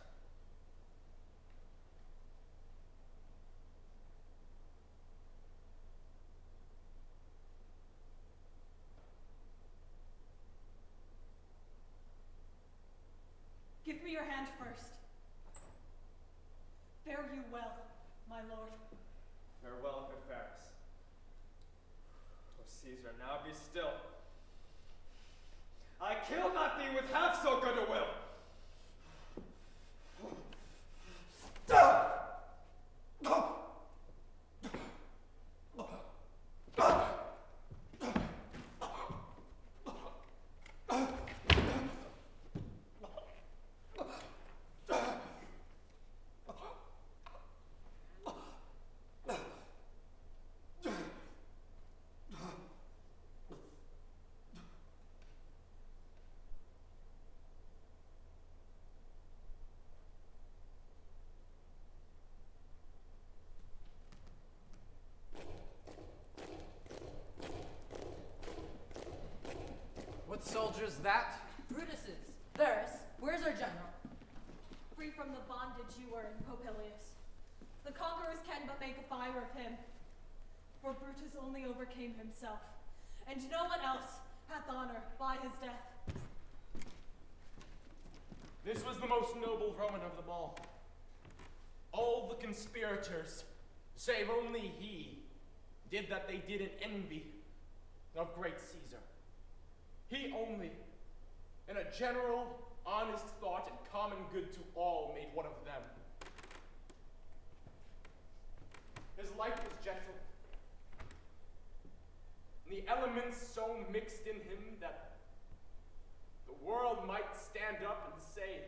Give me your hand first. Fare you well, my lord. Farewell, good Varus. O Caesar, now be still. I kill not thee with half so good a will. What soldier's that? Brutus's. Varus, where's our general? Free from the bondage you were in, Popilius. The conquerors can but make a fire of him. For Brutus only overcame himself, and no one else hath honor by his death. This was the most noble Roman of them all. All the conspirators, save only he, did that they did in envy of great Caesar. He only, in a general, honest thought and common good to all, made one of them. His life was gentle, and the elements so mixed in him that the world might stand up and say,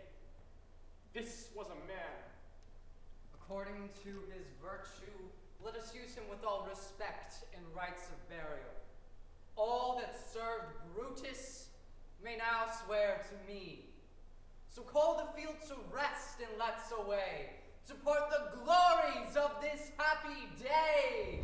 this was a man. According to his virtue, let us use him with all respect and rites of burial. All that served Brutus may now swear to me. So call the field to rest and let's away, to part the glories of this happy day.